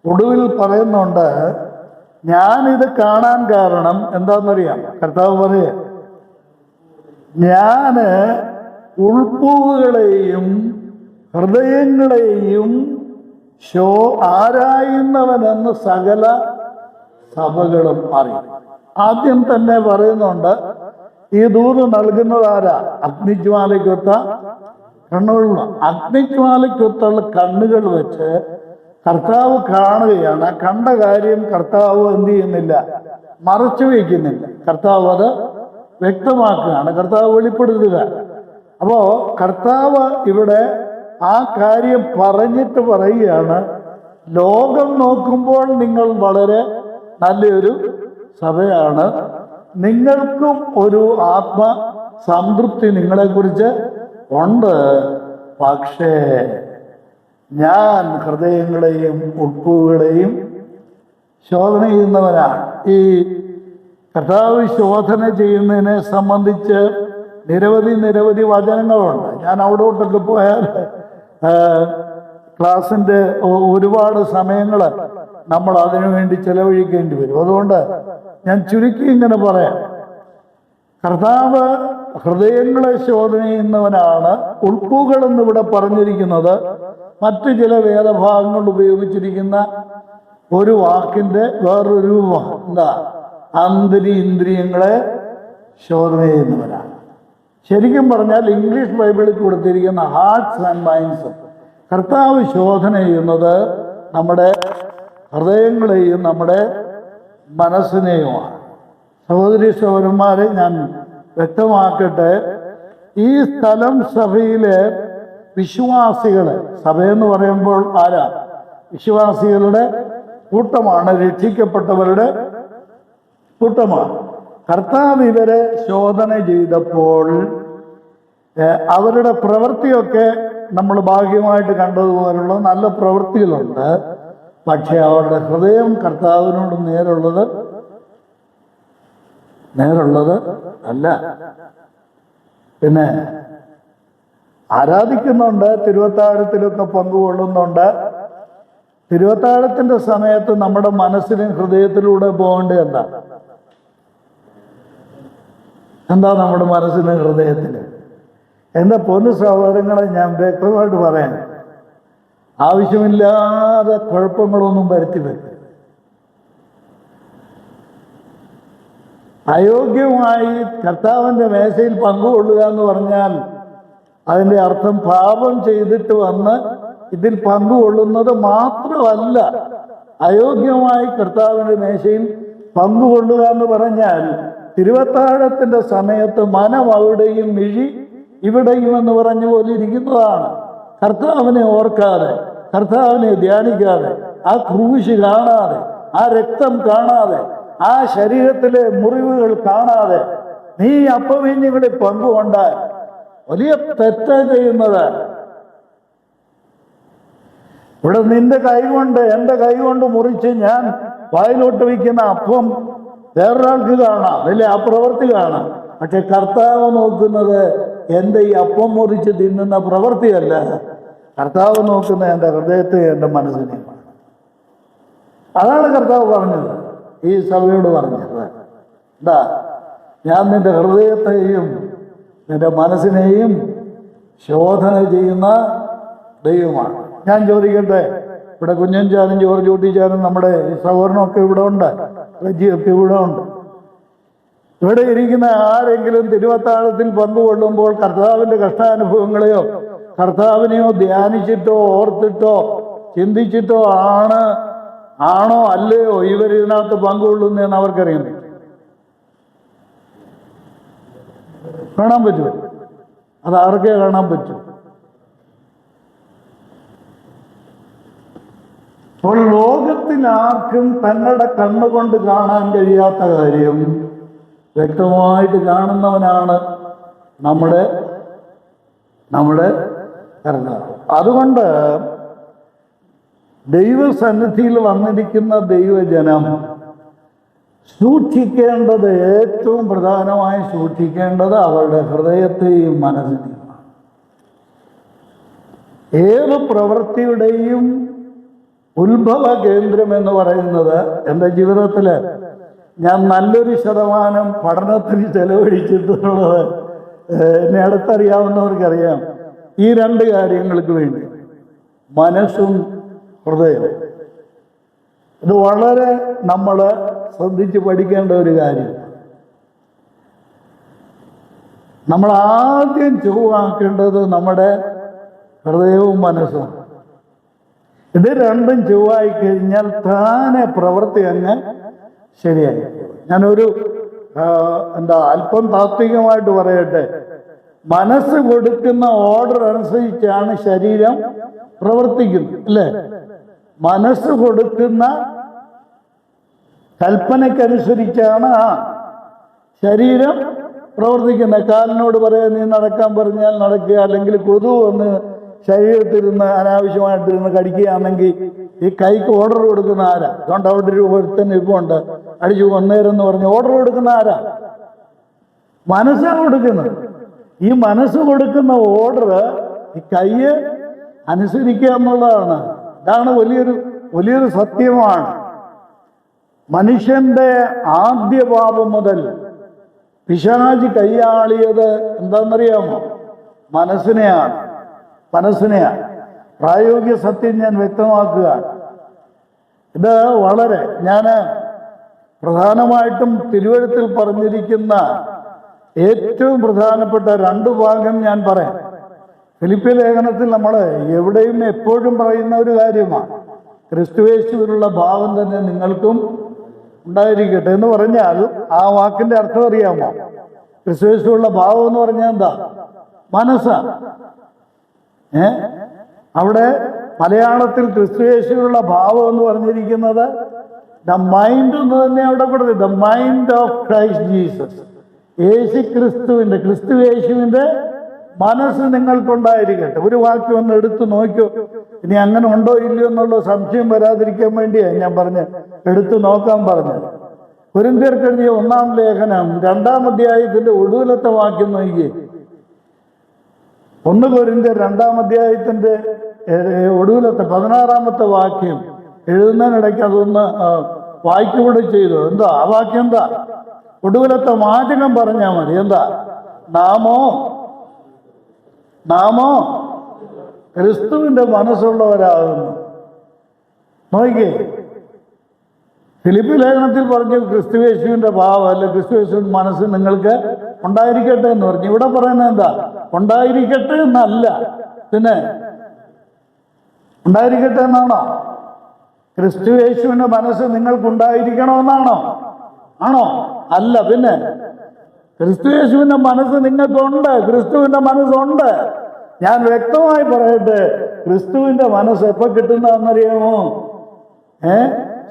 ഒടുവിൽ പറയുന്നുണ്ട്, ഞാനിത് കാണാൻ കാരണം എന്താണെന്നറിയാം. കർത്താവ് പറയേ, ഞാന് ഉൾപ്പൂവുകളെയും ഹൃദയങ്ങളെയും ആരായുന്നവനെന്ന് സകല സഭകളും അറിയും. ആദ്യം തന്നെ പറയുന്നുണ്ട്, ഈ ദൂത് നൽകുന്നത് ആരാ? അഗ്നിജ്വാലയ്ക്കൊത്ത കണ്ണുകളുള്ള അഗ്നിജ്വാലയ്ക്കൊത്തുള്ള കണ്ണുകൾ വെച്ച് കർത്താവ് കാണുകയാണ്. കണ്ട കാര്യം കർത്താവ് എന്ത് ചെയ്യുന്നില്ല, മറച്ചു വയ്ക്കുന്നില്ല. കർത്താവ് അത് വ്യക്തമാക്കുകയാണ്, കർത്താവ് വെളിപ്പെടുത്തുക. അപ്പോ കർത്താവ് ഇവിടെ ആ കാര്യം പറഞ്ഞിട്ട് പറയുകയാണ്, ലോകം നോക്കുമ്പോൾ നിങ്ങൾ വളരെ നല്ലൊരു സഭയാണ്, നിങ്ങൾക്കും ഒരു ആത്മ സംതൃപ്തി നിങ്ങളെക്കുറിച്ച് ഉണ്ട്. പക്ഷേ ഞാൻ ഹൃദയങ്ങളെയും ഉൾപ്പുകളെയും ശോധന ചെയ്യുന്നവനാണ്. ഈ കർത്താവ് ശോധന ചെയ്യുന്നതിനെ സംബന്ധിച്ച് നിരവധി വചനങ്ങളുണ്ട്. ഞാൻ അവിടോട്ടൊക്കെ പോയാൽ ക്ലാസ്സിൻ്റെ ഒരുപാട് സമയങ്ങൾ നമ്മൾ അതിനു വേണ്ടി ചെലവഴിക്കേണ്ടി വരും. അതുകൊണ്ട് ഞാൻ ചുരുക്കി ഇങ്ങനെ പറയാം. കർത്താവ് ഹൃദയങ്ങളെ ശോധന ചെയ്യുന്നവനാണ്. ഉൾപ്പുകൾ എന്നിവിടെ പറഞ്ഞിരിക്കുന്നത് മറ്റു ചില വേദഭാഗങ്ങൾ ഉപയോഗിച്ചിരിക്കുന്ന ഒരു വാക്കിൻ്റെ വേറൊരു രൂപം. എന്താ? ഇന്ദ്രിയങ്ങളെ ശോധന ചെയ്യുന്നവരാണ്. ശരിക്കും പറഞ്ഞാൽ ഇംഗ്ലീഷ് ബൈബിളിൽ കൊടുത്തിരിക്കുന്ന ഹാർട്ട്സ് ആൻഡ് മൈൻഡ്സ്, കർത്താവ് ശോധന ചെയ്യുന്നത് നമ്മുടെ ഹൃദയങ്ങളെയും നമ്മുടെ മനസ്സിനെയുമാണ്. സഹോദരി സഹോദരന്മാരെ, ഞാൻ വ്യക്തമാക്കട്ടെ, ഈ സ്ഥലം സഭയിലെ വിശ്വാസികളെ, സഭയെന്ന് പറയുമ്പോൾ ആരാ? വിശ്വാസികളുടെ കൂട്ടമാണ്, രക്ഷിക്കപ്പെട്ടവരുടെ കൂട്ടമാണ്. കർത്താവ് ഇവരെ ശോധന ചെയ്തപ്പോൾ അവരുടെ പ്രവൃത്തിയൊക്കെ നമ്മൾ ഭാഗ്യമായിട്ട് കണ്ടതുപോലുള്ള നല്ല പ്രവൃത്തികളുണ്ട്. പക്ഷെ അവരുടെ ഹൃദയം കർത്താവിനോട് നേരുള്ളത് അല്ല. പിന്നെ ആരാധിക്കുന്നുണ്ട്, തിരുവത്താഴത്തിലൊക്കെ പങ്കുകൊള്ളുന്നുണ്ട്. തിരുവത്താഴത്തിൻ്റെ സമയത്ത് നമ്മുടെ മനസ്സിലും ഹൃദയത്തിലൂടെ പോകേണ്ടത് എന്താ നമ്മുടെ മനസ്സിന് ഹൃദയത്തിന്? എൻ്റെ പൊന്നു സഹോദരങ്ങളെ, ഞാൻ വ്യക്തമായിട്ട് പറയാൻ, ആവശ്യമില്ലാതെ കുഴപ്പങ്ങളൊന്നും വരുത്തി വെക്കും. അയോഗ്യമായി കർത്താവിൻ്റെ മേശയിൽ പങ്കുകൊള്ളുക എന്ന് പറഞ്ഞാൽ അതിൻ്റെ അർത്ഥം പാപം ചെയ്തിട്ട് വന്ന് ഇതിൽ പങ്കുകൊള്ളുന്നത് മാത്രമല്ല. അയോഗ്യമായി കർത്താവിൻ്റെ മേശയിൽ പങ്കുകൊള്ളുക എന്ന് പറഞ്ഞാൽ തിരുവത്താഴത്തിൻ്റെ സമയത്ത് മനം അവിടെയും മിഴി ഇവിടെയും എന്ന് പറഞ്ഞ പോലെ ഇരിക്കുന്നതാണ്. കർത്താവിനെ ഓർക്കാതെ, കർത്താവിനെ ധ്യാനിക്കാതെ, ആ ക്രൂശ് കാണാതെ, ആ രക്തം കാണാതെ, ആ ശരീരത്തിലെ മുറിവുകൾ കാണാതെ നീ അപ്പവീഞ്ഞുകളിൽ പങ്കുകൊണ്ടാൽ വലിയ തെറ്റ ചെയ്യുന്നത്. ഇവിടെ നിന്റെ കൈകൊണ്ട്, എൻ്റെ കൈകൊണ്ട് മുറിച്ച് ഞാൻ വായിലോട്ട് വയ്ക്കുന്ന അപ്പം വേറൊരാൾക്ക് കാണാം, അല്ലെ? ആ പ്രവൃത്തി കാണാം. പക്ഷെ കർത്താവ് നോക്കുന്നത് എൻ്റെ ഈ അപ്പം മുറിച്ച് തിന്നുന്ന പ്രവൃത്തിയല്ല. കർത്താവ് നോക്കുന്നത് എൻ്റെ ഹൃദയത്തെ, എൻ്റെ മനസ്സിനെ. അതാണ് കർത്താവ് പറഞ്ഞത്, ഈ സഭയോട് പറഞ്ഞത്. എന്താ? ഞാൻ നിന്റെ ഹൃദയത്തെയും നിന്റെ മനസ്സിനെയും ശോധന ചെയ്യുന്ന ദൈവമാണ്. ഞാൻ ചോദിക്കട്ടെ, ഇവിടെ കുഞ്ഞൻചാനും ജോർജ് കുട്ടിച്ചാനും നമ്മുടെ സഹോദരനൊക്കെ ഇവിടെ ഉണ്ട്, റജിയൊക്കെ ഇവിടെ ഉണ്ട്. ഇവിടെ ഇരിക്കുന്ന ആരെങ്കിലും തിരുവത്താഴത്തിൽ പങ്കുകൊള്ളുമ്പോൾ കർത്താവിൻ്റെ കഷ്ടാനുഭവങ്ങളെയോ കർത്താവിനെയോ ധ്യാനിച്ചിട്ടോ ഓർത്തിട്ടോ ചിന്തിച്ചിട്ടോ ആണോ അല്ലയോ ഇവരിതിനകത്ത് പങ്കുകൊള്ളുന്നതെന്ന് അവർക്കറിയാൻ പറ്റും, കാണാൻ പറ്റുമോ? അത് ആർക്കേ കാണാൻ പറ്റും. അപ്പോൾ ലോകത്തിൽ ആർക്കും തങ്ങളുടെ കണ്ണുകൊണ്ട് കാണാൻ കഴിയാത്ത കാര്യം വ്യക്തമായിട്ട് കാണുന്നവനാണ് നമ്മുടെ കർത്താവ്. അതുകൊണ്ട് ദൈവസന്നിധിയിൽ വന്നിരിക്കുന്ന ദൈവജനം സൂക്ഷിക്കേണ്ടത്, ഏറ്റവും പ്രധാനമായി സൂക്ഷിക്കേണ്ടത് അവരുടെ ഹൃദയത്തെയും മനസ്സിനെയും. ഏത് പ്രവൃത്തിയുടെയും ഉത്ഭവ കേന്ദ്രം എന്ന് പറയുന്നത് എൻ്റെ ജീവിതത്തിൽ ഞാൻ നല്ലൊരു ശതമാനം പഠനത്തിന് ചെലവഴിച്ചിട്ടുള്ളത് എന്നെ അടുത്തറിയാവുന്നവർക്കറിയാം. ഈ രണ്ട് കാര്യങ്ങൾക്ക് വേണ്ടി, മനസ്സും ഹൃദയവും. ഇത് വളരെ നമ്മൾ ശ്രദ്ധിച്ച് പഠിക്കേണ്ട ഒരു കാര്യം. നമ്മൾ ആദ്യം ചൊവ്വാക്കേണ്ടത് നമ്മുടെ ഹൃദയവും മനസ്സും. ഇത് രണ്ടും ചൊവ്വായി കഴിഞ്ഞാൽ താനെ പ്രവൃത്തി അങ്ങ് ശരിയായി. ഞാനൊരു അല്പം താത്വികമായിട്ട് പറയട്ടെ. മനസ്സ് കൊടുക്കുന്ന ഓർഡർ അനുസരിച്ചാണ് ശരീരം പ്രവർത്തിക്കുന്നത്, അല്ലേ? മനസ്സ് കൊടുക്കുന്ന കൽപ്പനയ്ക്കനുസരിച്ചാണ് ശരീരം പ്രവർത്തിക്കുന്നത്. കാലിനോട് പറയാൻ നീ നടക്കാൻ പറഞ്ഞാൽ നടക്കുക, അല്ലെങ്കിൽ കൊതു വന്ന് ശരീരത്തിരുന്ന് അനാവശ്യമായിട്ടിരുന്ന് കടിക്കുകയാണെങ്കിൽ ഈ കൈക്ക് ഓർഡർ കൊടുക്കുന്ന ആരാ? അതുകൊണ്ട് അവിടെ ഒരു ഒരുത്തന്നെ ഇപ്പുണ്ട്, അടിച്ചു കൊന്നേരെന്ന് പറഞ്ഞ് ഓർഡർ കൊടുക്കുന്ന ആരാ? മനസ്സാണ് കൊടുക്കുന്നത്. ഈ മനസ്സ് കൊടുക്കുന്ന ഓർഡർ ഈ കയ്യ് അനുസരിക്കുക എന്നുള്ളതാണ്. ഇതാണ് വലിയൊരു സത്യമാണ്. മനുഷ്യന്റെ ആദ്യ പാപം മുതൽ പിശാച് കൈയാളിയത് എന്താണെന്നറിയാമോ? മനസ്സിനെയാണ്. പ്രായോഗിക സത്യം ഞാൻ വ്യക്തമാക്കുകയാണ്. ഇത് വളരെ ഞാൻ പ്രധാനമായിട്ടും തിരുവഴുത്തിൽ പറഞ്ഞിരിക്കുന്ന ഏറ്റവും പ്രധാനപ്പെട്ട രണ്ട് ഭാഗം ഞാൻ പറയാം. ഫിലിപ്പി ലേഖനത്തിൽ നമ്മൾ എവിടെയും എപ്പോഴും പറയുന്ന ഒരു കാര്യമാണ്, ക്രിസ്തുയേശുവിലുള്ള ഭാവം തന്നെ നിങ്ങൾക്കും ഉണ്ടായിരിക്കട്ടെ എന്ന് പറഞ്ഞാൽ ആ വാക്കിന്റെ അർത്ഥം അറിയാമോ? ക്രിസ്തുയേശുവിലുള്ള ഭാവം എന്ന് പറഞ്ഞാൽ എന്താ? മനസ്സാണ്. അവിടെ മലയാളത്തിൽ ക്രിസ്തുയേശുവിലുള്ള ഭാവം എന്ന് പറഞ്ഞിരിക്കുന്നത് ദ മൈൻഡ് എന്ന് തന്നെ അവിടെ കൊടുത്തത്. The mind of Christ Jesus. ക്രിസ്തുയേശുവിന്റെ മനസ്സ് നിങ്ങൾക്കുണ്ടായിരിക്കട്ടെ. ഒരു വാക്യം ഒന്ന് എടുത്തു നോക്കൂ. ഇനി അങ്ങനെ ഉണ്ടോ ഇല്ലയോ എന്നുള്ള സംശയം വരാതിരിക്കാൻ വേണ്ടിയാണ് ഞാൻ എടുത്തു നോക്കാൻ പറഞ്ഞത്. കൊരിന്ത്യർക്ക് എഴുതിയ 1-ാം ലേഖനം 2-ാം അധ്യായത്തിന്റെ ഒടുവിലത്തെ വാക്യം നോക്കിയേ. 1 കൊരിന്ത്യർ 2-ാം അധ്യായത്തിന്റെ ഒടുവിലത്തെ 16-ാമത്തെ വാക്യം എഴുതുന്നതിനിടയ്ക്ക് അതൊന്ന് വായിക്കൂടെ ചെയ്തു. എന്താ ആ വാക്യം? എന്താ? ഒടുവിലത്തെ വാചകം പറഞ്ഞാൽ മതി. എന്താ? നാമോ ക്രിസ്തുവിന്റെ മനസ്സുള്ളവരാകുന്നു. നോക്കിയേ, ഫിലിപ്പി ലേഖനത്തിൽ പറഞ്ഞു ക്രിസ്തുയേശുവിന്റെ ഭാവം, അല്ല ക്രിസ്തുയേശുവിന്റെ മനസ്സ് നിങ്ങൾക്ക് ഉണ്ടായിരിക്കട്ടെ എന്ന് പറഞ്ഞു. ഇവിടെ പറയുന്നത് എന്താ? ഉണ്ടായിരിക്കട്ടെ എന്നല്ല, പിന്നെ ഉണ്ടായിരിക്കട്ടെ എന്നാണോ? ക്രിസ്തുയേശുവിന്റെ മനസ്സ് നിങ്ങൾക്കുണ്ടായിരിക്കണമെന്നാണോ? ആണോ? അല്ല, പിന്നെ ക്രിസ്തുയേശുവിന്റെ മനസ്സ് നിങ്ങൾക്കുണ്ട്. ക്രിസ്തുവിന്റെ മനസ്സുണ്ട്. ഞാൻ വ്യക്തമായി പറയട്ടെ, ക്രിസ്തുവിന്റെ മനസ്സ് എപ്പോ കിട്ടുന്നതെന്നറിയാമോ?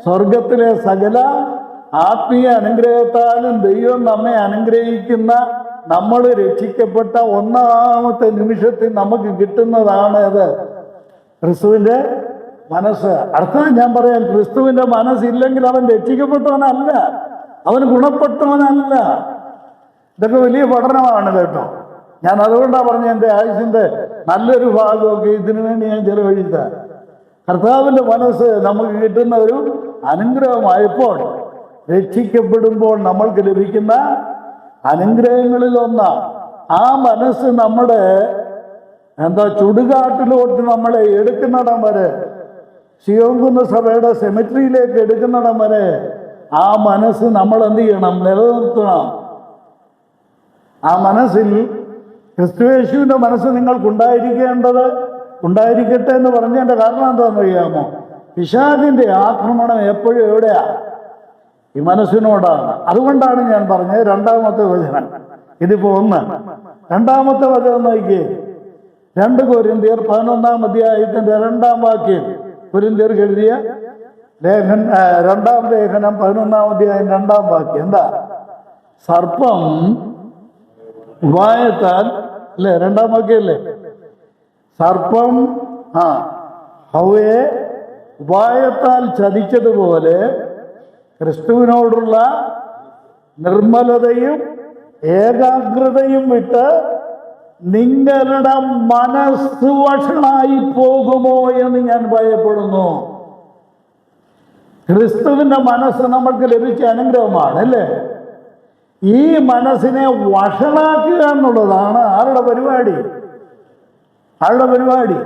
സ്വർഗത്തിലെ സകല ആത്മീയ അനുഗ്രഹത്താലും ദൈവം നമ്മെ അനുഗ്രഹിക്കുന്ന, നമ്മൾ രക്ഷിക്കപ്പെട്ട 1-ാമത്തെ നിമിഷത്തിൽ നമുക്ക് കിട്ടുന്നതാണ് അത് ക്രിസ്തുവിന്റെ മനസ്സ്. അർത്ഥം ഞാൻ പറയാം, ക്രിസ്തുവിന്റെ മനസ്സില്ലെങ്കിൽ അവൻ രക്ഷിക്കപ്പെട്ടവനല്ല, അവൻ ഗുണപ്പെട്ടവനല്ല. ഇതൊക്കെ വലിയ പഠനമാണ് കേട്ടോ. ഞാൻ അതുകൊണ്ടാണ് പറഞ്ഞ എൻ്റെ ആയുസിന്റെ നല്ലൊരു ഭാഗമൊക്കെ ഇതിനു വേണ്ടി ഞാൻ ചെലവഴിച്ച. കർത്താവിന്റെ മനസ്സ് നമുക്ക് കിട്ടുന്ന ഒരു അനുഗ്രഹമായപ്പോൾ, രക്ഷിക്കപ്പെടുമ്പോൾ നമ്മൾക്ക് ലഭിക്കുന്ന അനുഗ്രഹങ്ങളിൽ ഒന്നാണ്. ആ മനസ്സ് നമ്മുടെ ചുടുകാട്ടിലോട്ട് നമ്മളെ എടുക്കുന്നിടം വരെ, സിയോൻകുന്ന് സഭയുടെ സെമിട്രിയിലേക്ക് എടുക്കുന്നിടം വരെ ആ മനസ്സ് നമ്മൾ എന്ത് ചെയ്യണം? നിലനിർത്തണം. ആ മനസ്സിൽ ക്രിസ്തുയേശുവിന്റെ മനസ്സ് ഉണ്ടായിരിക്കട്ടെ എന്ന് പറഞ്ഞതിന്റെ കാരണം എന്താണെന്ന് അറിയാമോ? പിശാചിന്റെ ആക്രമണം എപ്പോഴും എവിടെയാ? ഈ മനസ്സിനോടാണ്. അതുകൊണ്ടാണ് ഞാൻ പറഞ്ഞത് 2-ാമത്തെ വചനം. ഇതിപ്പോ 1. 2-ാമത്തെ വചനം നോക്കിയേ. 2 കൊരിന്ത്യർ 11-ാം അധ്യായത്തിന്റെ 2-ാം വാക്യം. കൊരിന്ത്യർക്ക് എഴുതിയ 2-ാം ലേഖനം 11-ാം അധ്യായം 2-ാം വാക്യം. എന്താ? സർപ്പം ഉപായത്താൽ, അല്ലേ? 2-ാം വാക്യല്ലേ? സർപ്പം ഹവ്വയെ ഉപായത്താൽ ചതിച്ചതുപോലെ ക്രിസ്തുവിനോടുള്ള നിർമ്മലതയും ഏകാഗ്രതയും വിട്ട് നിങ്ങളുടെ മനസ്സ് വഷളായി പോകുമോ എന്ന് ഞാൻ ഭയപ്പെടുന്നു. ക്രിസ്തുവിന്റെ മനസ്സ് നമ്മൾക്ക് ലഭിച്ച അനുഗ്രഹമാണ് അല്ലേ? ഈ മനസ്സിനെ വഷളാക്കുക എന്നുള്ളതാണ് ആരുടെ പരിപാടി?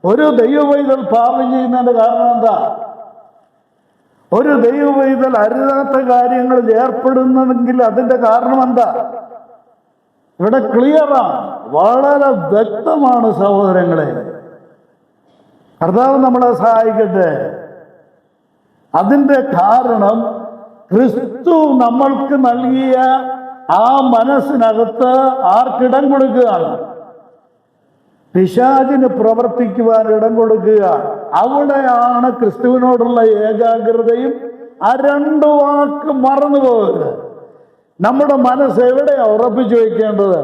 ഒരു ദൈവവൈതൽ പാപം ചെയ്യുന്നതിന്റെ കാരണം എന്താ? ഒരു ദൈവവൈതൽ അരുതാത്ത കാര്യങ്ങളിൽ ഏർപ്പെടുന്നതെങ്കിൽ അതിന്റെ കാരണം എന്താ? ഇവിടെ ക്ലിയറാണ്, വളരെ വ്യക്തമാണ് സഹോദരങ്ങളെ. കർത്താവ് നമ്മളെ സഹായിക്കട്ടെ. അതിന്റെ കാരണം ക്രിസ്തു നമ്മൾക്ക് നൽകിയ ആ മനസ്സിനകത്ത് ആർക്കിടം കൊടുക്കുകയാണ്? പിശാചിന് പ്രവർത്തിക്കുവാൻ ഇടം കൊടുക്കുക. അവിടെയാണ് ക്രിസ്തുവിനോടുള്ള ഏകാഗ്രതയും ആ രണ്ട് വാക്ക് മറന്നു പോവുക. നമ്മുടെ മനസ്സ് എവിടെയാ ഉറപ്പിച്ചു വെക്കേണ്ടത്?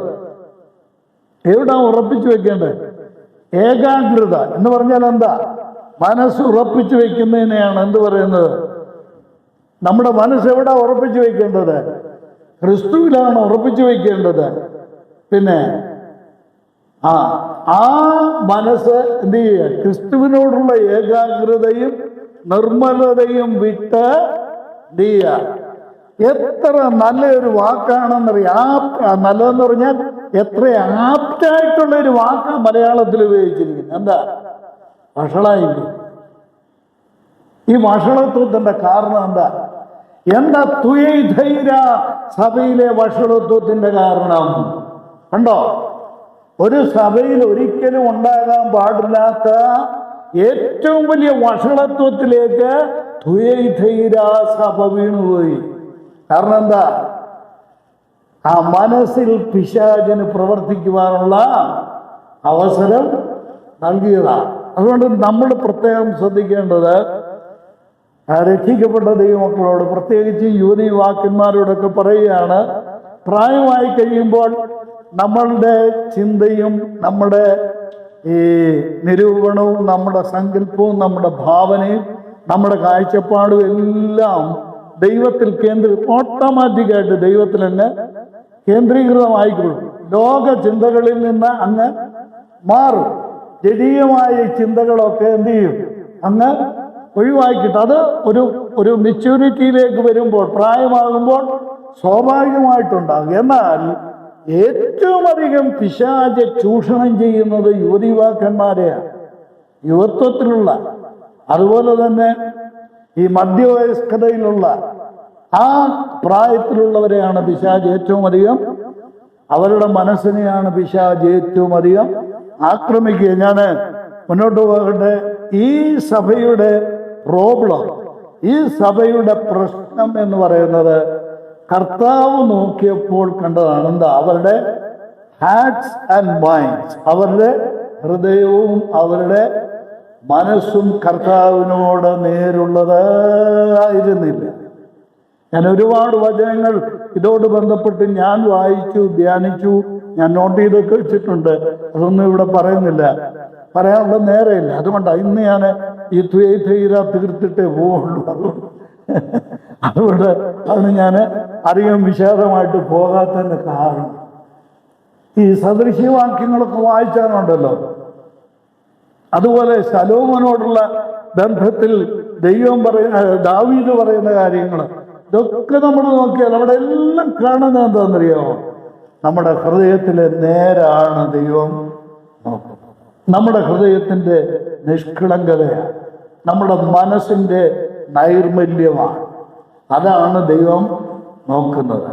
ഏകാഗ്രത എന്ന് പറഞ്ഞാൽ എന്താ? മനസ്സ് ഉറപ്പിച്ചു വെക്കുന്നതിനെയാണ് എന്ത് പറയുന്നത്? നമ്മുടെ മനസ്സ് എവിടെ ഉറപ്പിച്ചു വെക്കേണ്ടത്? ക്രിസ്തുവിലാണ് ഉറപ്പിച്ചു വെക്കേണ്ടത്. പിന്നെ ആ മനസ്സ് എന്ത് ചെയ്യുക? ക്രിസ്തുവിനോടുള്ള ഏകാഗ്രതയും നിർമ്മലതയും വിട്ട് എന്ത് ചെയ്യുക? എത്ര നല്ലൊരു വാക്കാണെന്നറിയാം. നല്ലതെന്ന് പറഞ്ഞാൽ എത്ര ആപ്റ്റായിട്ടുള്ള ഒരു വാക്കാണ് മലയാളത്തിൽ ഉപയോഗിച്ചിരിക്കുന്നത്. എന്താ? വഷളായില്ല. ഈ വഷളത്വത്തിന്റെ കാരണം എന്താ? തുയൈധൈര സഭയിലെ വഷളത്വത്തിന്റെ കാരണം കണ്ടോ? ഒരു സഭയിൽ ഒരിക്കലും ഉണ്ടാകാൻ പാടില്ലാത്ത ഏറ്റവും വലിയ വഷളത്വത്തിലേക്ക് തുയൈധൈര സഭ വീണുപോയി. കാരണം എന്താ? ആ മനസ്സിൽ പിശാചിന് പ്രവർത്തിക്കുവാനുള്ള അവസരം നൽകിയതാണ്. അതുകൊണ്ട് നമ്മൾ പ്രത്യേകം ശ്രദ്ധിക്കേണ്ടത്, രക്ഷിക്കപ്പെട്ട ദൈവമക്കളോട്, പ്രത്യേകിച്ച് യുവതി യുവാക്കന്മാരോടൊക്കെ പറയുകയാണ്, പ്രായമായി കഴിയുമ്പോൾ നമ്മളുടെ ചിന്തയും നമ്മുടെ ഈ നിരൂപണവും നമ്മുടെ സങ്കല്പവും നമ്മുടെ ഭാവനയും നമ്മുടെ കാഴ്ചപ്പാടും എല്ലാം ദൈവത്തിൽ ഓട്ടോമാറ്റിക്കായിട്ട് ദൈവത്തിൽ അങ്ങ് കേന്ദ്രീകൃതമായിക്കൊള്ളും. ലോക ചിന്തകളിൽ നിന്ന് അങ്ങ് മാറും. ജഡീയമായ ചിന്തകളൊക്കെ എന്ത് ചെയ്യും? അങ്ങ് ഒഴിവാക്കിയിട്ട് അത് ഒരു മെച്യൂരിറ്റിയിലേക്ക് വരുമ്പോൾ, പ്രായമാകുമ്പോൾ സ്വാഭാവികമായിട്ടുണ്ടാകും. എന്നാൽ ഏറ്റവും അധികം പിശാച് ചൂഷണം ചെയ്യുന്നത് യുവതി യുവാക്കന്മാരെയാണ്. യുവത്വത്തിലുള്ള, അതുപോലെ തന്നെ ഈ മധ്യവയസ്കതയിലുള്ള ആ പ്രായത്തിലുള്ളവരെയാണ് പിശാച് ഏറ്റവും അധികം, അവരുടെ മനസ്സിനെയാണ് പിശാച് ഏറ്റവും അധികം ആക്രമിക്കുക. ഞാൻ മുന്നോട്ട് പോകട്ടെ. ഈ സഭയുടെ പ്രോബ്ലം, ഈ സഭയുടെ പ്രശ്നം എന്ന് പറയുന്നത് കർത്താവ് നോക്കിയപ്പോൾ കണ്ടതാണ്. എന്താ? അവരുടെ ഹാർട്ട്സ് ആൻഡ് മൈൻഡ്സ്, അവരുടെ ഹൃദയവും അവരുടെ മനസ്സും കർത്താവിനോട് നേരുള്ളത് ആയിരുന്നില്ല. ഞാൻ ഒരുപാട് വചനങ്ങൾ ഇതോട് ബന്ധപ്പെട്ട് ഞാൻ വായിച്ചു, ധ്യാനിച്ചു, ഞാൻ നോട്ട് ചെയ്തൊക്കെ വെച്ചിട്ടുണ്ട്. അതൊന്നും ഇവിടെ പറയുന്നില്ല, പറയാനുള്ള നേരമില്ല. അതുകൊണ്ടാണ് ഇന്ന് ഞാൻ ഈ തീർത്തിട്ടേ പോവുള്ളൂ. അതുകൊണ്ട് അതാണ് ഞാൻ അധികം വിശദമായിട്ട് പോകാത്തതിൻ്റെ കാരണം. ഈ സദൃശ്യവാക്യങ്ങളൊക്കെ വായിച്ചാലുണ്ടല്ലോ, അതുപോലെ ശലോമോനോടുള്ള ബന്ധത്തിൽ ദൈവം ദാവീദ് പറയുന്ന കാര്യങ്ങൾ, ഇതൊക്കെ നമ്മൾ നോക്കിയാൽ അവിടെ എല്ലാം കാണുന്നത് എന്താണെന്നറിയാമോ? നമ്മുടെ ഹൃദയത്തിലെ നേരാണ് ദൈവം നോക്കുന്നത്. നമ്മുടെ ഹൃദയത്തിൻ്റെ നിഷ്കളങ്കതയാണ്, നമ്മുടെ മനസ്സിൻ്റെ നൈർമല്യമാണ്. അതാണ് ദൈവം നോക്കുന്നത്.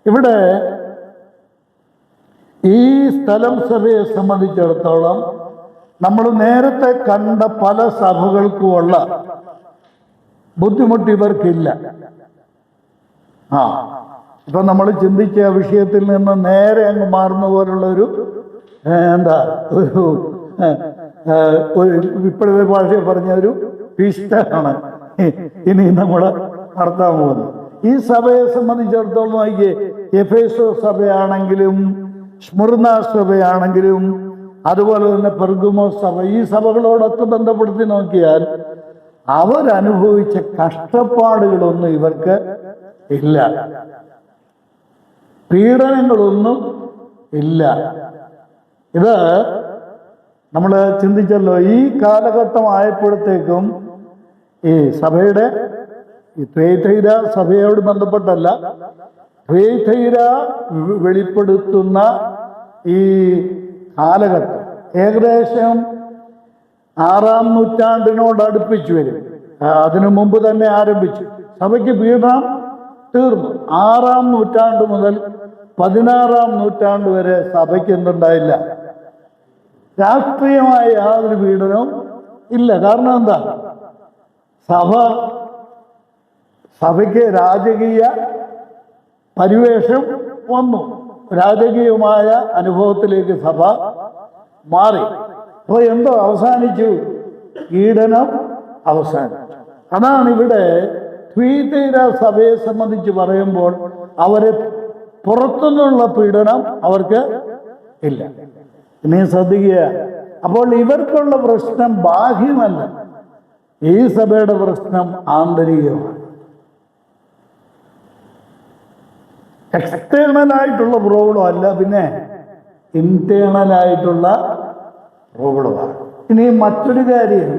ഇവിടെ ഈ സ്ഥലം സഭയെ സംബന്ധിച്ചിടത്തോളം നമ്മൾ നേരത്തെ കണ്ട പല സഭകൾക്കുമുള്ള ബുദ്ധിമുട്ട് ഇവർക്കില്ല. ഇപ്പൊ നമ്മൾ ചിന്തിച്ച വിഷയത്തിൽ നിന്ന് നേരെ അങ്ങ് മാറുന്ന പോലുള്ള ഒരു ഇപ്പോഴത്തെ ഭാഷയിൽ പറഞ്ഞ ഒരു പിഷ്ടമാണ് ഇനി നമ്മൾ നടത്താൻ പോകുന്നത്. ഈ സഭയെ സംബന്ധിച്ചിടത്തോളം നോക്കിയേ, എഫേസോ സഭയാണെങ്കിലും സ്മുർന സഭയാണെങ്കിലും അതുപോലെ തന്നെ പെർഗമോ സഭ, ഈ സഭകളോടൊക്കെ ബന്ധപ്പെടുത്തി നോക്കിയാൽ അവരനുഭവിച്ച കഷ്ടപ്പാടുകളൊന്നും ഇവർക്ക് ഇല്ല, പീഡനങ്ങളൊന്നും ഇല്ല. ഇത് നമ്മൾ ചിന്തിച്ചല്ലോ, ഈ കാലഘട്ടമായപ്പോഴത്തേക്കും ഈ സഭയുടെ ഈ ത്വൈതൈര സഭയോട് ബന്ധപ്പെട്ടല്ല, ത്വൈതൈര വെളിപ്പെടുത്തുന്ന ഈ കാലഘട്ടം ഏകദേശം 6-ാം നൂറ്റാണ്ടിനോട് അടുപ്പിച്ചു വരും. അതിനു മുമ്പ് തന്നെ ആരംഭിച്ചു. സഭയ്ക്ക് പീഡനം തീർന്നു. 6-ാം നൂറ്റാണ്ട് മുതൽ 16-ാം നൂറ്റാണ്ട് വരെ സഭയ്ക്ക് എന്തുണ്ടായില്ല? രാഷ്ട്രീയമായ യാതൊരു പീഡനവും ഇല്ല. കാരണം എന്താ? സഭയ്ക്ക് രാജകീയ പരിവേഷം വന്നു. രാജകീയമായ അനുഭവത്തിലേക്ക് സഭ മാറി. അപ്പോൾ എന്തോ അവസാനിച്ചു? പീഡനം അവസാനിച്ചു. അതാണ് ഇവിടെ ത്വൈതൈര സഭയെ സംബന്ധിച്ച് പറയുമ്പോൾ അവരെ പുറത്തുനിന്നുള്ള പീഡനം അവർക്ക് ഇല്ല. ഇനി ശ്രദ്ധിക്കുക. അപ്പോൾ ഇവർക്കുള്ള പ്രശ്നം ബാഹ്യമല്ല, ഈ സഭയുടെ പ്രശ്നം ആന്തരികമാണ്. എക്സ്റ്റേണലായിട്ടുള്ള പ്രോബ്ലം അല്ല, പിന്നെ ഇന്റേണലായിട്ടുള്ള പ്രോബ്ലമാണ്. ഇനി മറ്റൊരു കാര്യം,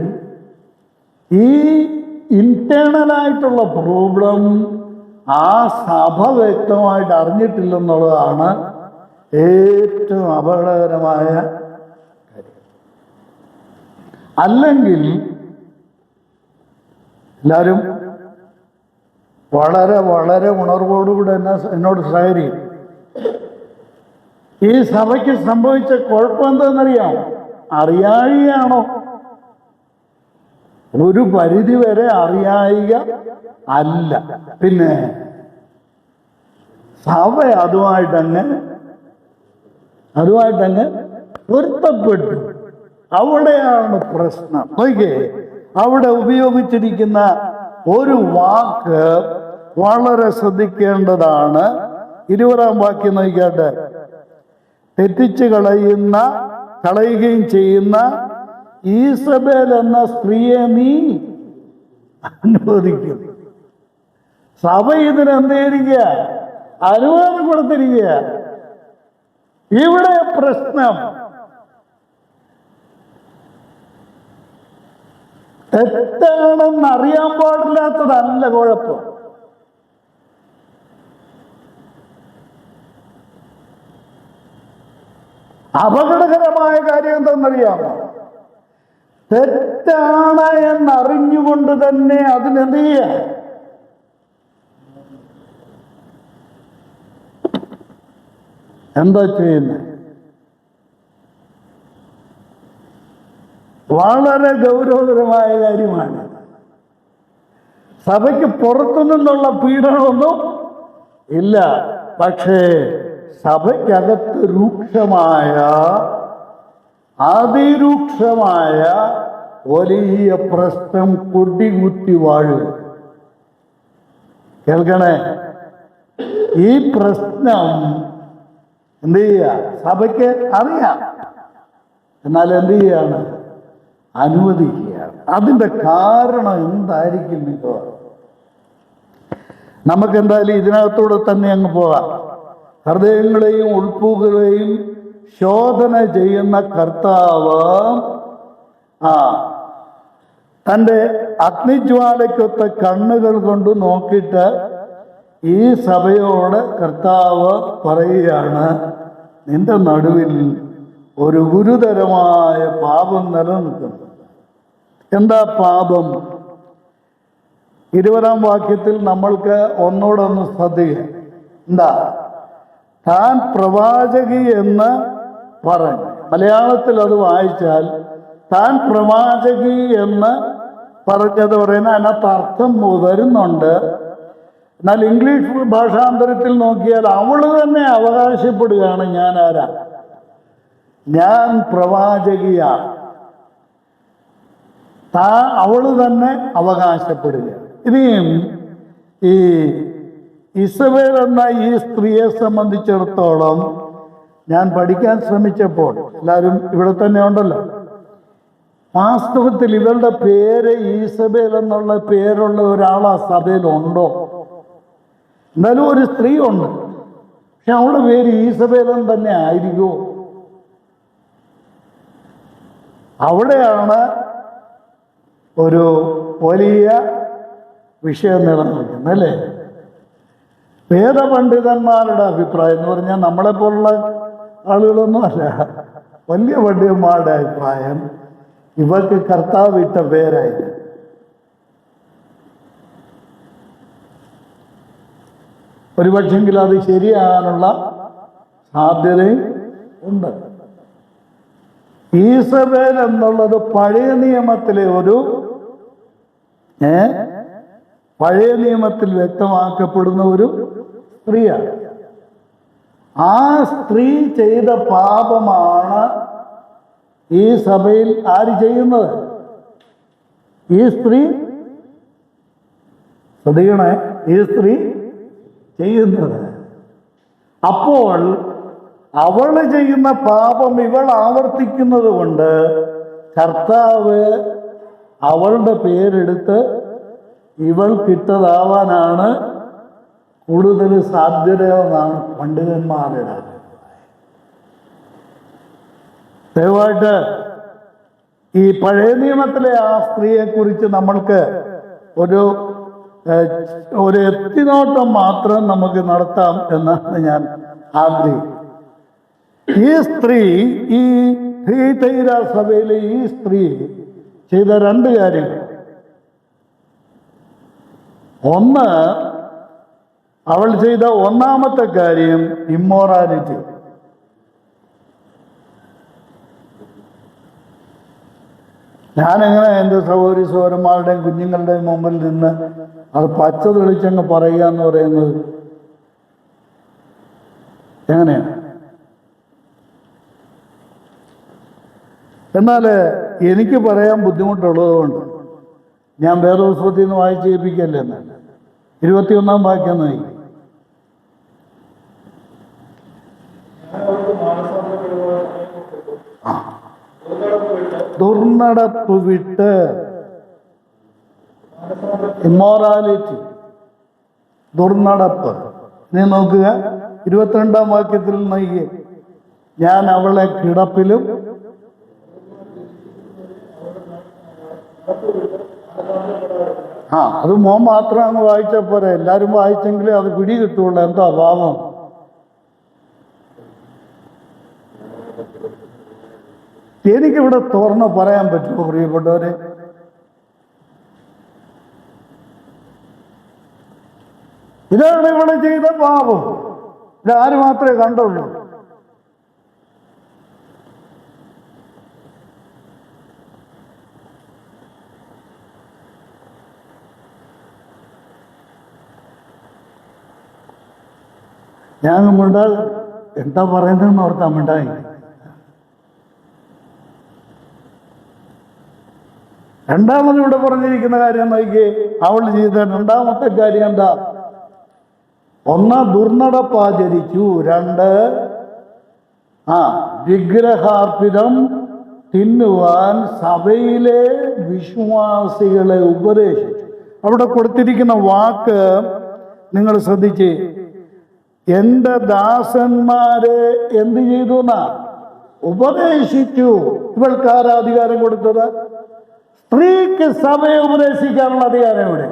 ഈ ഇന്റേണലായിട്ടുള്ള പ്രോബ്ലം ആ സഭ വ്യക്തമായിട്ട് അറിഞ്ഞിട്ടില്ലെന്നുള്ളതാണ് ഏറ്റവും അപകടകരമായ കാര്യം. അല്ലെങ്കിൽ എല്ലാവരും വളരെ വളരെ ഉണർവോടുകൂടെ എന്നോട് സഹകരിക്കും. ഈ സഭയ്ക്ക് സംഭവിച്ച കുഴപ്പം എന്താണെന്നറിയാമോ? അറിയായികയാണോ? ഒരു പരിധി വരെ അറിയായിക അല്ല, പിന്നെ സഭ അതുമായിട്ടങ്ങ് പൊരുത്തപ്പെട്ടു. അവിടെയാണ് പ്രശ്നം. നോക്കിയേ, അവിടെ ഉപയോഗിച്ചിരിക്കുന്ന ഒരു വാക്ക് വളരെ ശ്രദ്ധിക്കേണ്ടതാണ്. 20-ാം വാക്യം നോക്കിയാട്ടെ. തെറ്റിച്ച് കളയുകയും ചെയ്യുന്ന ഈസബേൽ എന്ന സ്ത്രീയെ നീ അനുവദിക്കും. സഭ ഇതിനെന്ത് ചെയ്തിരിക്കുക? അനുവാദം കൊടുത്തിരിക്കുക. ഇവിടെ പ്രശ്നം തെറ്റാണെന്ന് അറിയാൻ പാടില്ലാത്തതല്ല കുഴപ്പം. അപകടകരമായ കാര്യം എന്തെന്നറിയാമോ? തെറ്റാണ് എന്നറിഞ്ഞുകൊണ്ട് തന്നെ അതിനെന്ത് ചെയ്യാ? എന്താ ചെയ്യുന്നത്? വളരെ ഗൗരവകരമായ കാര്യമാണ്. സഭയ്ക്ക് പുറത്തു നിന്നുള്ള പീഡനമൊന്നും ഇല്ല, പക്ഷേ സഭയ്ക്കകത്ത് അതിരൂക്ഷമായ വലിയ പ്രശ്നം കൊടികുത്തി വാഴുക. കേൾക്കണേ, ഈ പ്രശ്നം എന്ത് ചെയ്യുക? സഭയ്ക്ക് അറിയാം, എന്നാൽ എന്ത് ചെയ്യാണ്? അനുവദിക്കുകയാണ്. അതിൻ്റെ കാരണം എന്തായിരിക്കും? നമുക്കെന്തായാലും ഇതിനകത്തൂടെ തന്നെ അങ്ങ് പോകാം. ഹൃദയങ്ങളെയും ഉൾപ്പുകളെയും ശോധന ചെയ്യുന്ന കർത്താവ് തൻ്റെ അഗ്നിജ്വാലയ്ക്കൊത്ത കണ്ണുകൾ കൊണ്ട് നോക്കിയിട്ട് ഈ സഭയോട് കർത്താവ് പറയുകയാണ്, നിന്റെ നടുവിൽ ഒരു ഗുരുതരമായ പാപം നിലനിൽക്കുന്നു. എന്താ പാപം? 20-ാം വാക്യത്തിൽ നമ്മൾക്ക് ഒന്നോടൊന്ന് ശ്രദ്ധിക്കാം. എന്താ? താൻ പ്രവാചകി എന്ന് പറഞ്ഞു. മലയാളത്തിൽ അത് വായിച്ചാൽ താൻ പ്രവാചകി എന്ന് പറഞ്ഞത് പറയുന്ന അതിനകത്ത് അർത്ഥം വരുന്നുണ്ട്. എന്നാൽ ഇംഗ്ലീഷ് ഭാഷാന്തരത്തിൽ നോക്കിയാൽ അവള് തന്നെ അവകാശപ്പെടുകയാണ്, ഞാൻ ആരാ? ഞാൻ പ്രവാചകിയാണ്. അവള് തന്നെ അവകാശപ്പെടുകയാണ്. ഇനിയും ഈ ഇസബേൽ എന്ന ഈ സ്ത്രീയെ സംബന്ധിച്ചിടത്തോളം ഞാൻ പഠിക്കാൻ ശ്രമിച്ചപ്പോൾ, എല്ലാവരും ഇവിടെ തന്നെ ഉണ്ടല്ലോ, വാസ്തവത്തിൽ ഇവരുടെ പേര് ഈസബേൽ എന്നുള്ള പേരുള്ള ഒരാൾ ആ സഭയിലുണ്ടോ? എന്നാലും ഒരു സ്ത്രീ ഉണ്ട്. പക്ഷെ അവളുടെ പേര് ഈസബേലൻ തന്നെ ആയിരിക്കുമോ? അവിടെയാണ് ഒരു വലിയ വിഷയം നിലനിൽക്കുന്നത് അല്ലേ? വേദപണ്ഡിതന്മാരുടെ അഭിപ്രായം എന്ന് പറഞ്ഞാൽ നമ്മളെപ്പോലുള്ള ആളുകളൊന്നും അല്ല, വലിയ പണ്ഡിതന്മാരുടെ അഭിപ്രായം ഇവർക്ക് കർത്താവ് ഇട്ട പേരായിരുന്നു. ഒരുപക്ഷെങ്കിൽ അത് ശരിയാകാനുള്ള സാധ്യതയും ഉണ്ട്. ഈസബേൽ എന്നുള്ളത് പഴയ നിയമത്തിലെ പഴയ നിയമത്തിൽ വ്യക്തമാക്കപ്പെടുന്ന ഒരു സ്ത്രീയാണ്. ആ സ്ത്രീ ചെയ്ത പാപമാണ് ഈ സഭയിൽ ആര് ചെയ്യുന്നത്? ഈ സ്ത്രീ ശ്രദ്ധിക്കണേ, ഈ സ്ത്രീ ചെയ്യുന്നത്. അപ്പോൾ അവൾ ചെയ്യുന്ന പാപം ഇവൾ ആവർത്തിക്കുന്നത് കൊണ്ട് കർത്താവ് അവളുടെ പേരെടുത്ത് ഇവൾക്കിട്ടതാവാനാണ് കൂടുതൽ സാധ്യത എന്നാണ് പണ്ഡിതന്മാരുടെ അഭിപ്രായം. ദയവായിട്ട് ഈ പഴയ നിയമത്തിലെ ആ സ്ത്രീയെക്കുറിച്ച് നമ്മൾക്ക് ഒരു എത്തിനോട്ടം മാത്രം നമുക്ക് നടത്താം എന്നാണ് ഞാൻ ആഗ്രഹിക്കുന്നത്. ഈ സ്ത്രീ, ഈ ഥിയതൈര സഭയിലെ ഈ സ്ത്രീ ചെയ്ത രണ്ട് കാര്യങ്ങൾ. ഒന്ന്, അവൾ ചെയ്ത ഒന്നാമത്തെ കാര്യം ഇമ്മോറാലിറ്റി. ഞാനെങ്ങനെ എൻ്റെ സഹോദരി സഹോദരന്മാരുടെയും കുഞ്ഞുങ്ങളുടെയും മുമ്പിൽ നിന്ന് അത് പച്ച തെളിച്ചങ്ങ് പറയുക എന്ന് പറയുന്നത് എങ്ങനെയാണ്? എന്നാൽ എനിക്ക് പറയാൻ ബുദ്ധിമുട്ടുള്ളതുകൊണ്ട് ഞാൻ വേദപുസ്തകത്തിൽ നിന്ന് വായിച്ച് കേൾപ്പിക്കല്ലേ. എന്നല്ല 21 വാക്യം നോക്കി. ദുർനടപ്പ് വിട്ട്, ഇമ്മോറാലിറ്റി, ദുർനടപ്പ്. നീ നോക്കുക 22 വാക്യത്തിൽ നോക്കി. ഞാൻ അവളെ കിടപ്പിലും അത് മോൻ മാത്രം അങ്ങ് വായിച്ച പോരെ, എല്ലാവരും വായിച്ചെങ്കിലേ അത് പിടി കിട്ടുള്ളൂ. എന്താ പാപം? എനിക്കിവിടെ തുറന്ന് പറയാൻ പറ്റുമോ പ്രിയപ്പെട്ടവരെ? ഇതാണ് ഇവിടെ ചെയ്ത പാപം. ഇതാര് മാത്രമേ കണ്ടുള്ളൂ? ഞാൻ മിണ്ടാ എന്താ പറയുന്നതെന്ന് ഓർത്താ മിണ്ടായി. രണ്ടാമത് ഇവിടെ പറഞ്ഞിരിക്കുന്ന കാര്യം നോക്കിയേ. അവൾ ചെയ്ത രണ്ടാമത്തെ കാര്യം എന്താ? ഒന്ന്, ദുർനടപ്പാചരിച്ചു. 2, വിഗ്രഹാർപ്പിതം തിന്നുവാൻ സഭയിലെ വിശ്വാസികളെ ഉപദേശിച്ചു. അവിടെ കൊടുത്തിരിക്കുന്ന വാക്ക് നിങ്ങൾ ശ്രദ്ധിച്ച്. എന്റെ ദാസന്മാരെ എന്ത് ചെയ്തു എന്നാ? ഉപദേശിച്ചു. ഇവൾക്ക് ആരാ അധികാരം കൊടുത്തത്? സ്ത്രീക്ക് സഭയെ ഉപദേശിക്കാനുള്ള അധികാരം എവിടെ?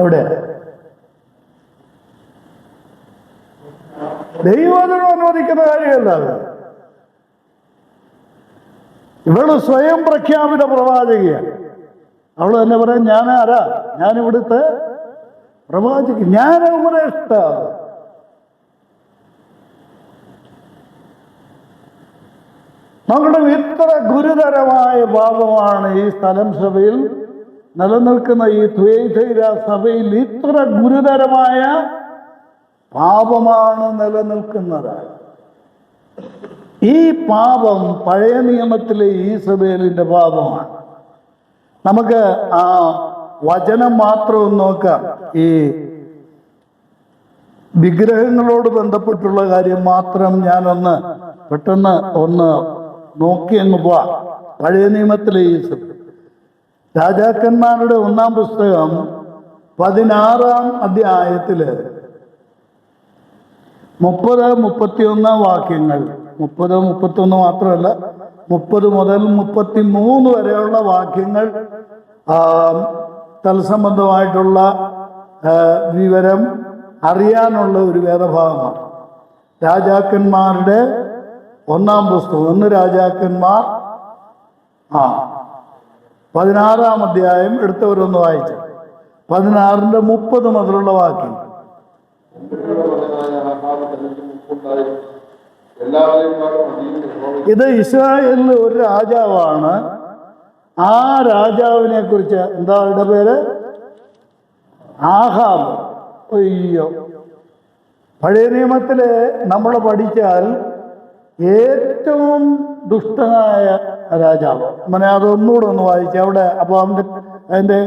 എവിടെ? ദൈവത്തിനും അനുവദിക്കുന്ന കാര്യമല്ല അത്. ഇവള് സ്വയം പ്രഖ്യാപിത പ്രവാചകയാണ്. അവള് തന്നെ പറയാം, ഞാൻ ആരാ? ഞാൻ ഇവിടുത്തെ പ്രവാചക, ഞാൻ ഉപദേഷ്ട. നമ്മുടെ ഇത്ര ഗുരുതരമായ പാപമാണ് ഈ സ്ഥലം സഭയിൽ നിലനിൽക്കുന്ന. ഈ ത്വൈതൈര സഭയിൽ ഇത്ര ഗുരുതരമായ പാപമാണ് നിലനിൽക്കുന്നത്. ഈ പാപം പഴയ നിയമത്തിലെ ഈസബേലിന്റെ പാപമാണ്. നമുക്ക് ആ വചനം മാത്രം നോക്കാം. ഈ വിഗ്രഹങ്ങളോട് ബന്ധപ്പെട്ടുള്ള കാര്യം മാത്രം ഞാനൊന്ന് പെട്ടെന്ന് നോക്കി അങ്ങ് പോവാം. പഴയ നിയമത്തിലെ ഈസബേൽ രാജാക്കന്മാരുടെ 1-ാം പുസ്തകം 16-ാം അധ്യായത്തില് 30-31 വാക്യങ്ങൾ, 30-31 മാത്രമല്ല 30 മുതൽ 33 വരെയുള്ള വാക്യങ്ങൾ തത്സംബന്ധമായിട്ടുള്ള വിവരം അറിയാനുള്ള ഒരു വേദഭാഗമാണ്. രാജാക്കന്മാരുടെ 1-ാം പുസ്തകം, 1 രാജാക്കന്മാർ 16-ാം അധ്യായം എടുത്തവരൊന്ന് വായിച്ചു. 16-ന്റെ 30 മുതലുള്ള വാക്യം. ഇത് ഇസ്രായേലിൽ ഒരു രാജാവാണ്. ആ രാജാവിനെ കുറിച്ച് എന്താ അവരുടെ പേര്? ആഹാബ്. അയ്യോ, പഴയ നിയമത്തില് നമ്മൾ പഠിച്ചാൽ ഏറ്റവും ദുഷ്ടനായ രാജാവ്. അതൊന്നുകൂടെ ഒന്ന് വായിച്ച അവിടെ, അപ്പൊ അതിന്റെ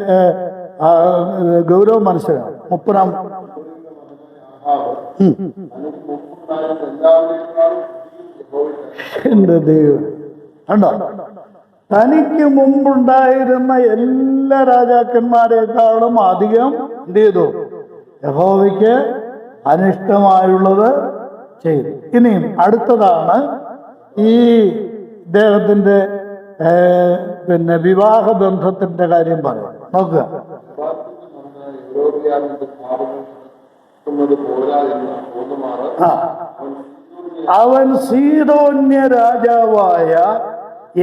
ഗൗരവം മനസ്സിലാവും. 30-ാം എന്റെ ദൈവം കണ്ടോ, തനിക്ക് മുമ്പുണ്ടായിരുന്ന എല്ലാ രാജാക്കന്മാരെക്കാളും അധികം എന്ത് ചെയ്തു? യഹോവയ്ക്ക് അനിഷ്ടമായുള്ളത് ചെയ്തു. ഇനിയും അടുത്തതാണ് ഈ ഇദ്ദേഹത്തിന്റെ വിവാഹ ബന്ധത്തിന്റെ കാര്യം പറയാം. നോക്കുക, അവൻ സീദോന്യ രാജാവായ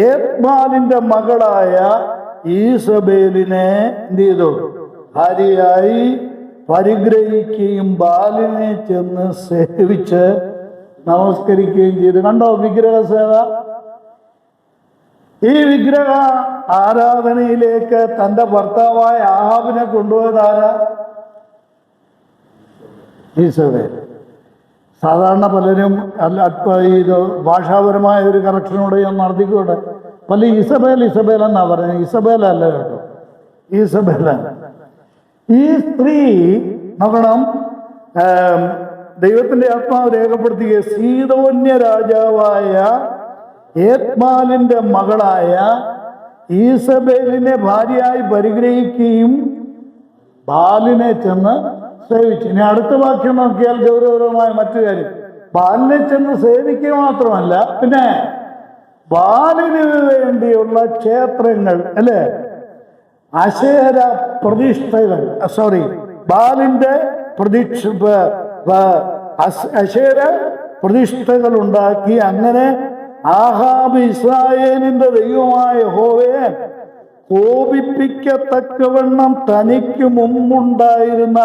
ഏത്മാലിന്റെ മകളായ ഈസബേലിനെ എന്ത് ചെയ്തു? ഭാര്യയായി പരിഗ്രഹിക്കുകയും ബാലിനെ ചെന്ന് സേവിച്ച് നമസ്കരിക്കുകയും ചെയ്തു. കണ്ടോ വിഗ്രഹ സേവ? ഈ വിഗ്രഹ ആരാധനയിലേക്ക് തന്റെ ഭർത്താവായ ആഹാബിനെ കൊണ്ടുപോയതാരാ? ഈസബേൽ. സാധാരണ പലരും ഇത് ഭാഷാപരമായ ഒരു കറക്ഷനോടെ ഞാൻ നടത്തിക്കൂടെ. പല ഇസബേൽ എന്നാ പറയുന്നത്. ഇസബേൽ അല്ല കേട്ടോ, ഈസബേലാണ്. ഈ സ്ത്രീ നോക്കണം, ദൈവത്തിന്റെ ആത്മാവ് രേഖപ്പെടുത്തുക, സീദോന്യ രാജാവായ ഏത്മാലിന്റെ മകളായ ഈസബേലിനെ ഭാര്യയായി പരിഗ്രഹിക്കുകയും ബാലിനെ ചെന്ന് സേവിച്ചു. ഇനി അടുത്ത വാക്യം നോക്കിയാൽ ഗൗരവപരമായ മറ്റു കാര്യം. ബാലിനെ ചെന്ന് സേവിക്കുക മാത്രമല്ല, പിന്നെ ബാലിന് വേണ്ടിയുള്ള ക്ഷേത്രങ്ങൾ അല്ലേ, അശേര പ്രതിഷ്ഠകൾ, ബാലിന്റെ അശേര പ്രതിഷ്ഠകൾ ഉണ്ടാക്കി. അങ്ങനെ ആഹാബ് ഇസ്രായേലിന്റെ ദൈവമായ യഹോവയെ കോപിപ്പിക്കത്തക്കവണ്ണം തനിക്ക് മുമ്പുണ്ടായിരുന്ന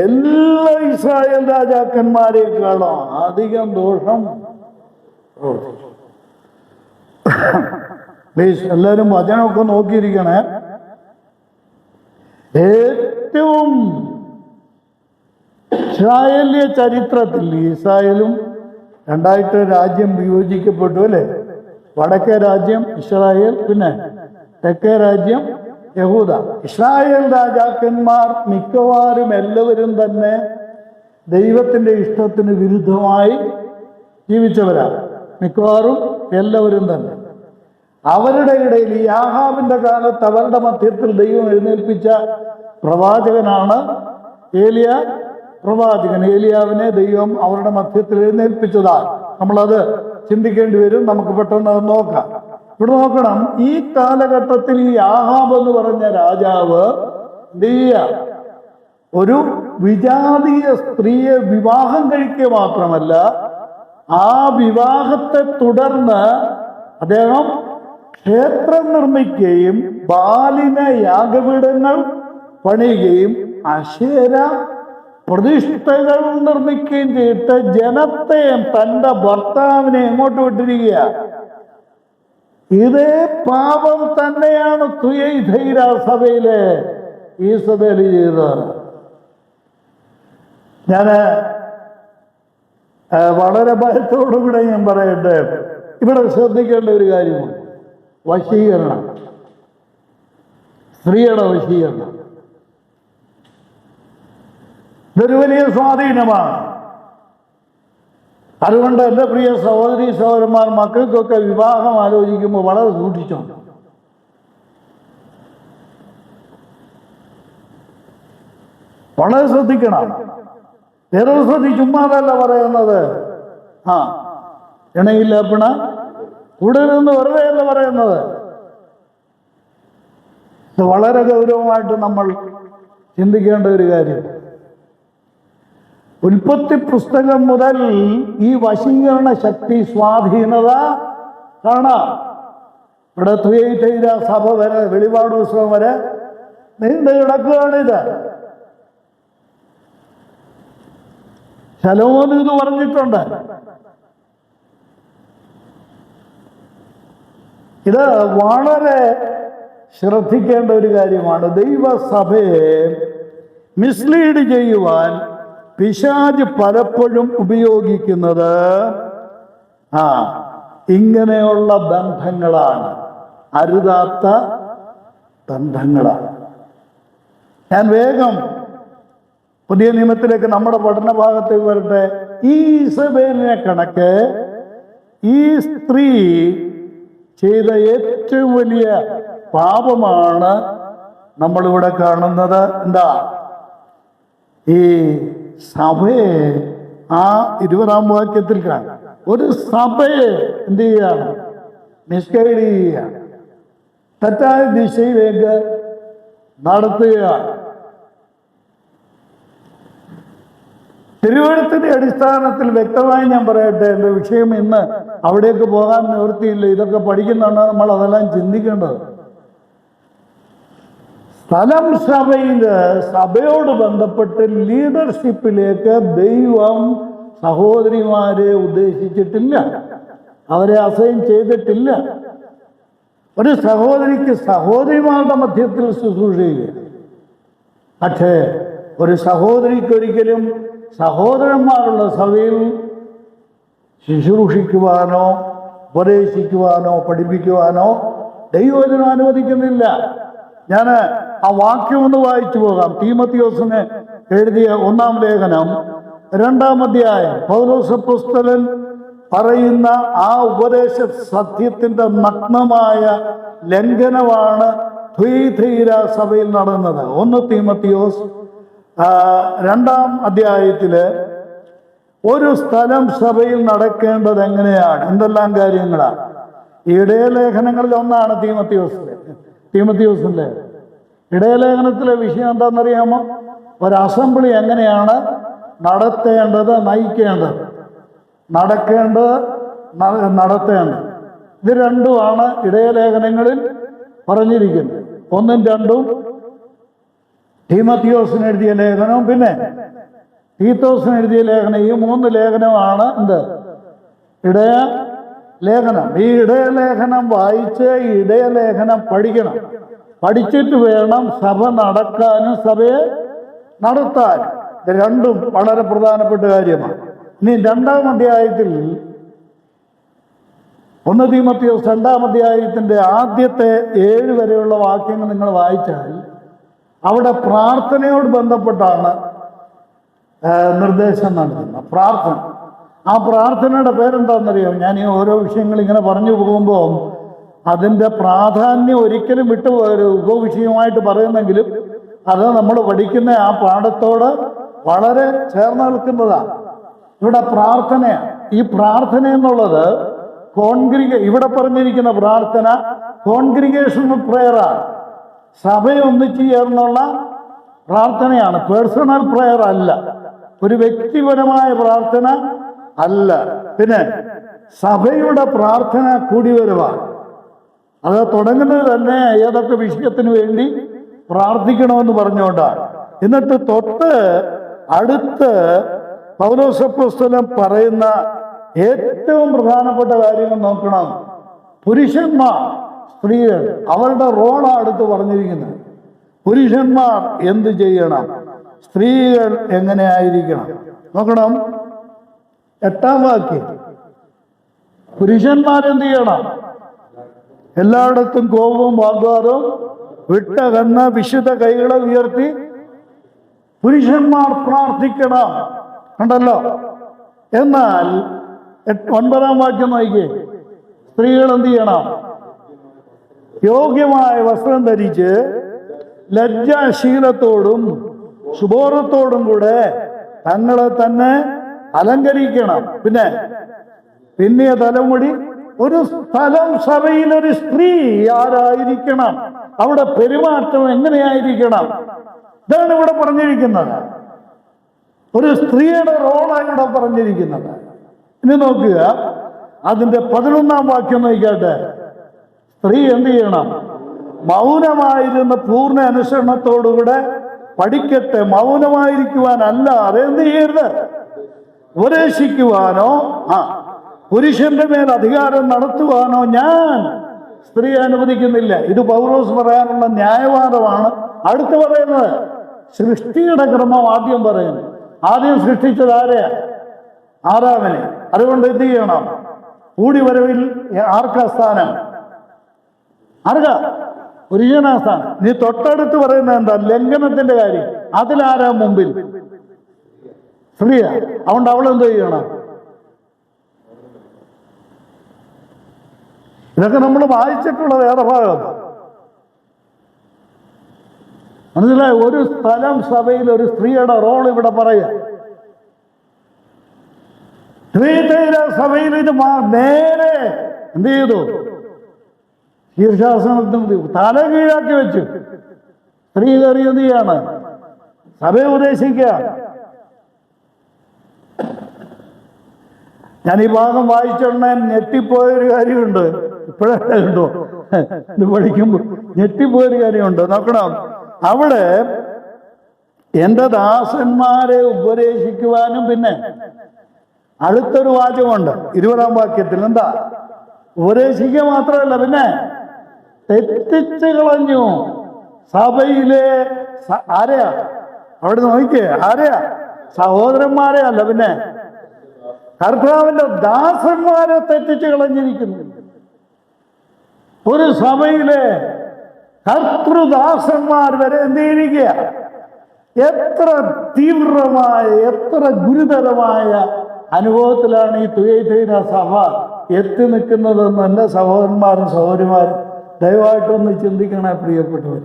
എല്ലാ ഇസ്രായേൽ രാജാക്കന്മാരെക്കാളും അധികം ദോഷം പ്രവർത്തിച്ചു. പ്ലീസ് എല്ലാവരും വചനമൊക്കെ നോക്കിയിരിക്കണേ. ഏറ്റവും ഇസ്രായേലിയ ചരിത്രത്തിൽ ഇസ്രായേലും രണ്ടായിട്ട് രാജ്യം വിയോജിക്കപ്പെട്ടു അല്ലേ. വടക്കേ രാജ്യം ഇസ്രായേൽ, പിന്നെ തെക്കേ രാജ്യം യഹൂദ. ഇസ്രായേൽ രാജാക്കന്മാർ മിക്കവാറും എല്ലാവരും തന്നെ ദൈവത്തിന്റെ ഇഷ്ടത്തിന് വിരുദ്ധമായി ജീവിച്ചവരാണ്. മിക്കവാറും എല്ലാവരും തന്നെ. അവരുടെ ഇടയിൽ ഈ ആഹാബിന്റെ കാലത്ത് അവരുടെ മധ്യത്തിൽ ദൈവം എഴുന്നേൽപ്പിച്ച പ്രവാചകനാണ് ഏലിയ പ്രവാചകൻ. ഏലിയാവിനെ ദൈവം അവരുടെ മധ്യത്തിൽ എഴുന്നേൽപ്പിച്ചതാണ്. നമ്മളത് ചിന്തിക്കേണ്ടി വരും. നമുക്ക് പെട്ടെന്ന് അത് നോക്കാം. ഇവിടെ നോക്കണം, ഈ കാലഘട്ടത്തിൽ ഈ ആഹാബ് എന്ന് പറഞ്ഞ രാജാവ് ഒരു വിജാതീയ സ്ത്രീയെ വിവാഹം കഴിക്കുക മാത്രമല്ല, ആ വിവാഹത്തെ തുടർന്ന് അദ്ദേഹം ക്ഷേത്രം നിർമ്മിക്കുകയും ബാലിന് യാഗപീഠങ്ങൾ പണിയുകയും അശേര പ്രതിഷ്ഠകൾ നിർമ്മിക്കുകയും ചെയ്തിട്ട് ജനത്തെയും തൻ്റെ ഭർത്താവിനെ എങ്ങോട്ട് വിട്ടിരിക്കുക? ഇതേ പാപം തന്നെയാണ് തുയൈധൈര സഭയിലെ ഈസബേൽ ചെയ്തത്. ഞാൻ വളരെ ഭയത്തോടുകൂടെ ഞാൻ പറയട്ടെ, ഇവിടെ ശ്രദ്ധിക്കേണ്ട ഒരു കാര്യമുണ്ട്. വശീകരണം, സ്ത്രീയുടെ വശീകരണം, ഇതൊരു വലിയ സ്വാധീനമാണ്. അതുകൊണ്ട് എൻ്റെ പ്രിയ സഹോദരീ സഹോദരന്മാർ, മക്കൾക്കൊക്കെ വിവാഹം ആലോചിക്കുമ്പോൾ വളരെ സൂക്ഷിച്ചോണ്ട്. വളരെ ശ്രദ്ധിക്കണം. വേദപുസ്തകത്തിൽ ചുമ്മാതല്ല പറയുന്നത്. ഇണയില്ല പിണ കൂടരുതെന്ന് വെറുതെയല്ല പറയുന്നത്. ഇത് വളരെ ഗൗരവമായിട്ട് നമ്മൾ ചിന്തിക്കേണ്ട ഒരു കാര്യം. ഉൽപ്പത്തി പുസ്തകം മുതൽ ഈ വശീകരണ ശക്തി, സ്വാധീനത കാണാം. ഇവിടെ തുയൈര സഭ വരെ, വെളിപാട് പുസ്തകം വരെ നീണ്ടു കിടക്കുകയാണിത്. ശലോമോൻ ഇത് പറഞ്ഞിട്ടുണ്ട്. ഇത് വളരെ ശ്രദ്ധിക്കേണ്ട ഒരു കാര്യമാണ്. ദൈവസഭയെ മിസ്ലീഡ് ചെയ്യുവാൻ പിശാച് പലപ്പോഴും ഉപയോഗിക്കുന്നത് ഇങ്ങനെയുള്ള ബന്ധങ്ങളാണ്, അരുതാത്ത ബന്ധങ്ങളാണ്. ഞാൻ വേഗം പുതിയ നിയമത്തിലേക്ക് നമ്മുടെ പഠന ഭാഗത്തേക്ക് വരട്ടെ. ഈ ഇസബേലിനെ കണക്ക് ഈ സ്ത്രീ ചെയ്ത ഏറ്റവും വലിയ പാപമാണ് നമ്മളിവിടെ കാണുന്നത്. എന്താ? ഈ സഭയെ 20-ാം വാക്യത്തിൽ കാണാം. ഒരു സഭയെ എന്ത് ചെയ്യാണ്? മിസ്ഗൈഡ് ചെയ്യുകയാണ്, തെറ്റായ ദിശയിലേക്ക് നടത്തുകയാണ്. തിരുവെഴുത്തിന്റെ അടിസ്ഥാനത്തിൽ വ്യക്തമായി ഞാൻ പറയട്ടെ, എൻ്റെ വിഷയം ഇന്ന് അവിടേക്ക് പോകാൻ നിവൃത്തിയില്ല. ഇതൊക്കെ പഠിക്കുന്നുണ്ട്, നമ്മൾ അതെല്ലാം ചിന്തിക്കേണ്ടത്. സ്ഥലം സഭയോട് ബന്ധപ്പെട്ട് ലീഡർഷിപ്പിലേക്ക് ദൈവം സഹോദരിമാരെ ഉദ്ദേശിച്ചിട്ടില്ല, അവരെ അസൈൻ ചെയ്തിട്ടില്ല. ഒരു സഹോദരിക്ക് സഹോദരിമാരുടെ മധ്യത്തിൽ ശുശ്രൂഷ ചെയ്യുക. പക്ഷേ ഒരു സഹോദരിക്കൊരിക്കലും സഹോദരന്മാരുള്ള സഭയിൽ ശുശ്രൂഷിക്കുവാനോ ഉപദേശിക്കുവാനോ പഠിപ്പിക്കുവാനോ ദൈവവചനം അനുവദിക്കുന്നില്ല. ഞാൻ ആ വാക്യം ഒന്ന് വായിച്ചു പോകാം. തീമോഥെയോസിന് എഴുതിയ 1-ാം ലേഖനം 2-ാം അധ്യായം. പൗലോസ് അപ്പോസ്തലൻ പറയുന്ന ആ ഉപദേശ സത്യത്തിന്റെ നഗ്നമായ ലംഘനമാണ് ഥുയൈര സഭയിൽ നടന്നത്. 1 തീമോഥെയോസ് 2-ാം അധ്യായത്തില് ഒരു സ്ഥലം സഭയിൽ നടക്കേണ്ടത് എങ്ങനെയാണ്, എന്തെല്ലാം കാര്യങ്ങളാണ്. ഇടയലേഖനങ്ങളിൽ ഒന്നാണ് തീമോഥെയോസിന്റെ ഇടയലേഖനത്തിലെ വിഷയം എന്താണെന്നറിയാമോ? ഒരു അസംബ്ലി എങ്ങനെയാണ് നടത്തേണ്ടത്, നയിക്കേണ്ടത്, നടത്തേണ്ടത്. ഇത് രണ്ടുമാണ് ഇടയലേഖനങ്ങളിൽ പറഞ്ഞിരിക്കുന്നത്. 1ഉം 2ഉം തീമോഥെയോസിന് എഴുതിയ ലേഖനവും പിന്നെ തീത്തോസിന് എഴുതിയ ലേഖനം. ഈ 3 ലേഖനമാണ് എന്ത്? ഇടയ ലേഖനം. ഈ ഇടയലേഖനം വായിച്ച് ഈ ഇടയലേഖനം പഠിക്കണം. പഠിച്ചിട്ട് വേണം സഭ നടക്കാനും സഭയെ നടത്താനും. ഇത് രണ്ടും വളരെ പ്രധാനപ്പെട്ട കാര്യമാണ്. ഇനി 2-ാം അധ്യായത്തിൽ 1 തീമോഥെയോസ് 2-ാം അധ്യായത്തിന്റെ ആദ്യത്തെ 7 വരെയുള്ള വാക്യങ്ങൾ നിങ്ങൾ വായിച്ചാൽ അവിടെ പ്രാർത്ഥനയോട് ബന്ധപ്പെട്ടാണ് നിർദ്ദേശം നടത്തുന്നത്. പ്രാർത്ഥന. ആ പ്രാർത്ഥനയുടെ പേരെന്താണെന്നറിയാം? ഞാൻ ഈ ഓരോ വിഷയങ്ങൾ ഇങ്ങനെ പറഞ്ഞു പോകുമ്പോൾ അതിൻ്റെ പ്രാധാന്യം ഒരിക്കലും വിട്ടുപോയൊരു ഉപവിഷയമായിട്ട് പറയുന്നെങ്കിലും അത് നമ്മൾ പഠിക്കുന്ന ആ പാഠത്തോട് വളരെ ചേർന്ന് നിൽക്കുന്നതാണ്. ഇവിടെ പ്രാർത്ഥനയാണ്. ഈ പ്രാർത്ഥന എന്നുള്ളത് ഇവിടെ പറഞ്ഞിരിക്കുന്ന പ്രാർത്ഥന കോൺഗ്രിഗേഷണൽ പ്രെയറാണ്. സഭയൊന്നിച്ചു ചേർന്നുള്ള പ്രാർത്ഥനയാണ്. പേഴ്സണൽ പ്രെയർ അല്ല, ഒരു വ്യക്തിപരമായ പ്രാർത്ഥന അല്ല. പിന്നെ സഭയുടെ പ്രാർത്ഥന കൂടിവരവാണ്. അത് തുടങ്ങുന്നത് തന്നെ ഏതൊക്കെ വിഷയത്തിന് വേണ്ടി പ്രാർത്ഥിക്കണമെന്ന് പറഞ്ഞുകൊണ്ടാണ്. എന്നിട്ട് തൊട്ട് അടുത്ത് പൗലോസ് അപ്പോസ്തലൻ പറയുന്ന ഏറ്റവും പ്രധാനപ്പെട്ട കാര്യങ്ങൾ നോക്കണം. പുരുഷന്മാർ, സ്ത്രീകൾ, അവരുടെ റോളാണ് അടുത്ത് പറഞ്ഞിരിക്കുന്നത്. പുരുഷന്മാർ എന്ത് ചെയ്യണം, സ്ത്രീകൾ എങ്ങനെ ആയിരിക്കണം നോക്കണം. 8-ാം വാക്യം. പുരുഷന്മാരെന്ത് ചെയ്യണം? എല്ലായിടത്തും കോപവും വാഗ്വാദവും വിട്ടകന്ന വിശുദ്ധ കൈകളെ ഉയർത്തി പുരുഷന്മാർ പ്രാർത്ഥിക്കണം. കണ്ടല്ലോ. എന്നാൽ 9-ാം വാക്യം നോക്കിയേ. സ്ത്രീകൾ എന്ത് ചെയ്യണം? യോഗ്യമായ വസ്ത്രം ധരിച്ച് ലജ്ജാശീലത്തോടും സുബോധത്തോടും കൂടെ തങ്ങളെ തന്നെ അലങ്കരിക്കണം. പിന്നെ തലമുടി ഒരു സ്ഥലം, സഭയിൽ ഒരു സ്ത്രീ ആരായിരിക്കണം, അവിടെ പെരുമാറ്റം എങ്ങനെയായിരിക്കണം, ഇതാണ് ഇവിടെ പറഞ്ഞിരിക്കുന്നത്. ഒരു സ്ത്രീയുടെ റോളാണ് ഇവിടെ പറഞ്ഞിരിക്കുന്നത്. ഇനി നോക്കുക, അതിന്റെ 11-ാം വാക്യം നോക്കിയാട്ടെ. സ്ത്രീ എന്ത് ചെയ്യണം? മൗനമായിരുന്ന പൂർണ്ണ അനുസരണത്തോടുകൂടെ പഠിക്കട്ടെ. മൗനമായിരിക്കുവാനല്ല, അതെന്ത് ചെയ്യരുത്? ഉപദേശിക്കുവാനോ പുരുഷന്റെ മേൽ അധികാരം നടത്തുവാനോ ഞാൻ സ്ത്രീ അനുവദിക്കുന്നില്ല. ഇത് പൗലോസ് പറയാനുള്ള ന്യായവാദമാണ്. അടുത്ത് പറയുന്നത് സൃഷ്ടിയുടെ ക്രമം ആദ്യം പറയുന്നു. ആദ്യം സൃഷ്ടിച്ചത് ആരെയാ? ആദാമിനെ. അതുകൊണ്ട് എന്ത് ചെയ്യണം? കൂടിവരവിൽ ആർക്കാ സ്ഥാനം? ആർക്കാ? പുരുഷനാ സ്ഥാനം. നീ തൊട്ടടുത്ത് പറയുന്നത് എന്താ? ലംഘനത്തിന്റെ കാര്യം. അതിലാരാ മുമ്പിൽ? സ്ത്രീയാ. അതുകൊണ്ട് അവളെന്ത് ചെയ്യണം? ഇതൊക്കെ നമ്മൾ വായിച്ചിട്ടുള്ള വേറെ ഭാഗം മനസ്സിലായി. ഒരു സ്ഥലം, സഭയിൽ ഒരു സ്ത്രീയുടെ റോൾ ഇവിടെ പറയാ. സഭയിൽ ഇത് നേരെ എന്ത് ചെയ്തു? ശീർഷാസനത്തിന് തല കീഴാക്കി വെച്ചു. സ്ത്രീ കയറി എന്ത് ചെയ്യാണ്? സഭയെ ഉപദേശിക്കുക. ഞാൻ ഈ ഭാഗം വായിച്ചോണ്ട് ഞെട്ടിപ്പോയൊരു കാര്യമുണ്ട്. ഇപ്പോഴല്ലേ കണ്ടോ ഇത് പഠിക്കുമ്പോൾ ഞെട്ടിപ്പോയൊരു കാര്യമുണ്ട്. നോക്കണം, അവിടെ എൻ്റെ ദാസന്മാരെ ഉപദേശിക്കുവാനും, പിന്നെ അടുത്തൊരു വാചകമുണ്ട് 20-ാം വാക്യത്തിൽ. എന്താ? ഉപദേശിക്കുക മാത്രമല്ല, പിന്നെ തെറ്റിച്ച് കളഞ്ഞു സഭയിലെ ആരെയാ? അവിടെ നോക്കിയേ, ആരെയാ? സഹോദരന്മാരെ അല്ല, പിന്നെ കർത്താവിന്റെ ദാസന്മാരെ തെറ്റിച്ച് കളഞ്ഞിരിക്കുന്നു. ഒരു സഭയിലെ കർത്തൃദാസന്മാർ വരെ എന്ത് ചെയ്തിരിക്കുക? എത്ര തീവ്രമായ, എത്ര ഗുരുതരമായ അനുഭവത്തിലാണ് ഈ തുയൈതൈന സഭ എത്തി നിൽക്കുന്നതെന്ന് എൻ്റെ സഹോദരന്മാരും സഹോദരിമാരും ദയവായിട്ടൊന്ന് ചിന്തിക്കണേ പ്രിയപ്പെട്ടവർ.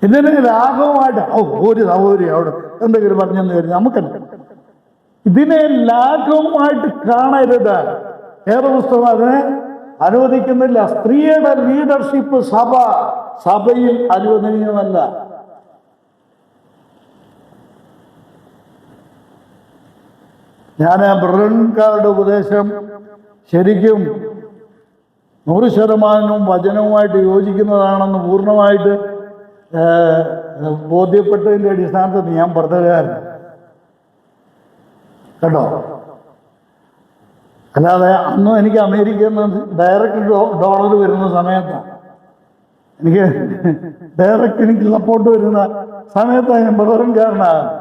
ഇതിന് ലാഘവമായിട്ട് ഒരു സഹോദരി അവിടെ എന്തെങ്കിലും പറഞ്ഞെന്ന് കരുതി നമുക്കല്ല. ഇതിനെ ലാഘവമായിട്ട് കാണരുത്. വേദപുസ്തകം അതിനെ അനുവദിക്കുന്നില്ല. സ്ത്രീയുടെ ലീഡർഷിപ്പ് സഭയിൽ അനുവദനീയമല്ല. ഞാൻ ബ്രദറൻകാരുടെ ഉപദേശം ശരിക്കും 100% വചനവുമായിട്ട് യോജിക്കുന്നതാണെന്ന് പൂർണ്ണമായിട്ട് ബോധ്യപ്പെട്ടതിൻ്റെ അടിസ്ഥാനത്തിൽ ഞാൻ ബ്രദറുകാരൻ കേട്ടോ. അല്ലാതെ അന്നും എനിക്ക് അമേരിക്കയിൽ നിന്ന് ഡയറക്റ്റ് ഡോളർ വരുന്ന സമയത്താണ്, എനിക്ക് സപ്പോർട്ട് വരുന്ന സമയത്താണ് ഞാൻ ബ്രദറൻകാരനാകുന്നത്.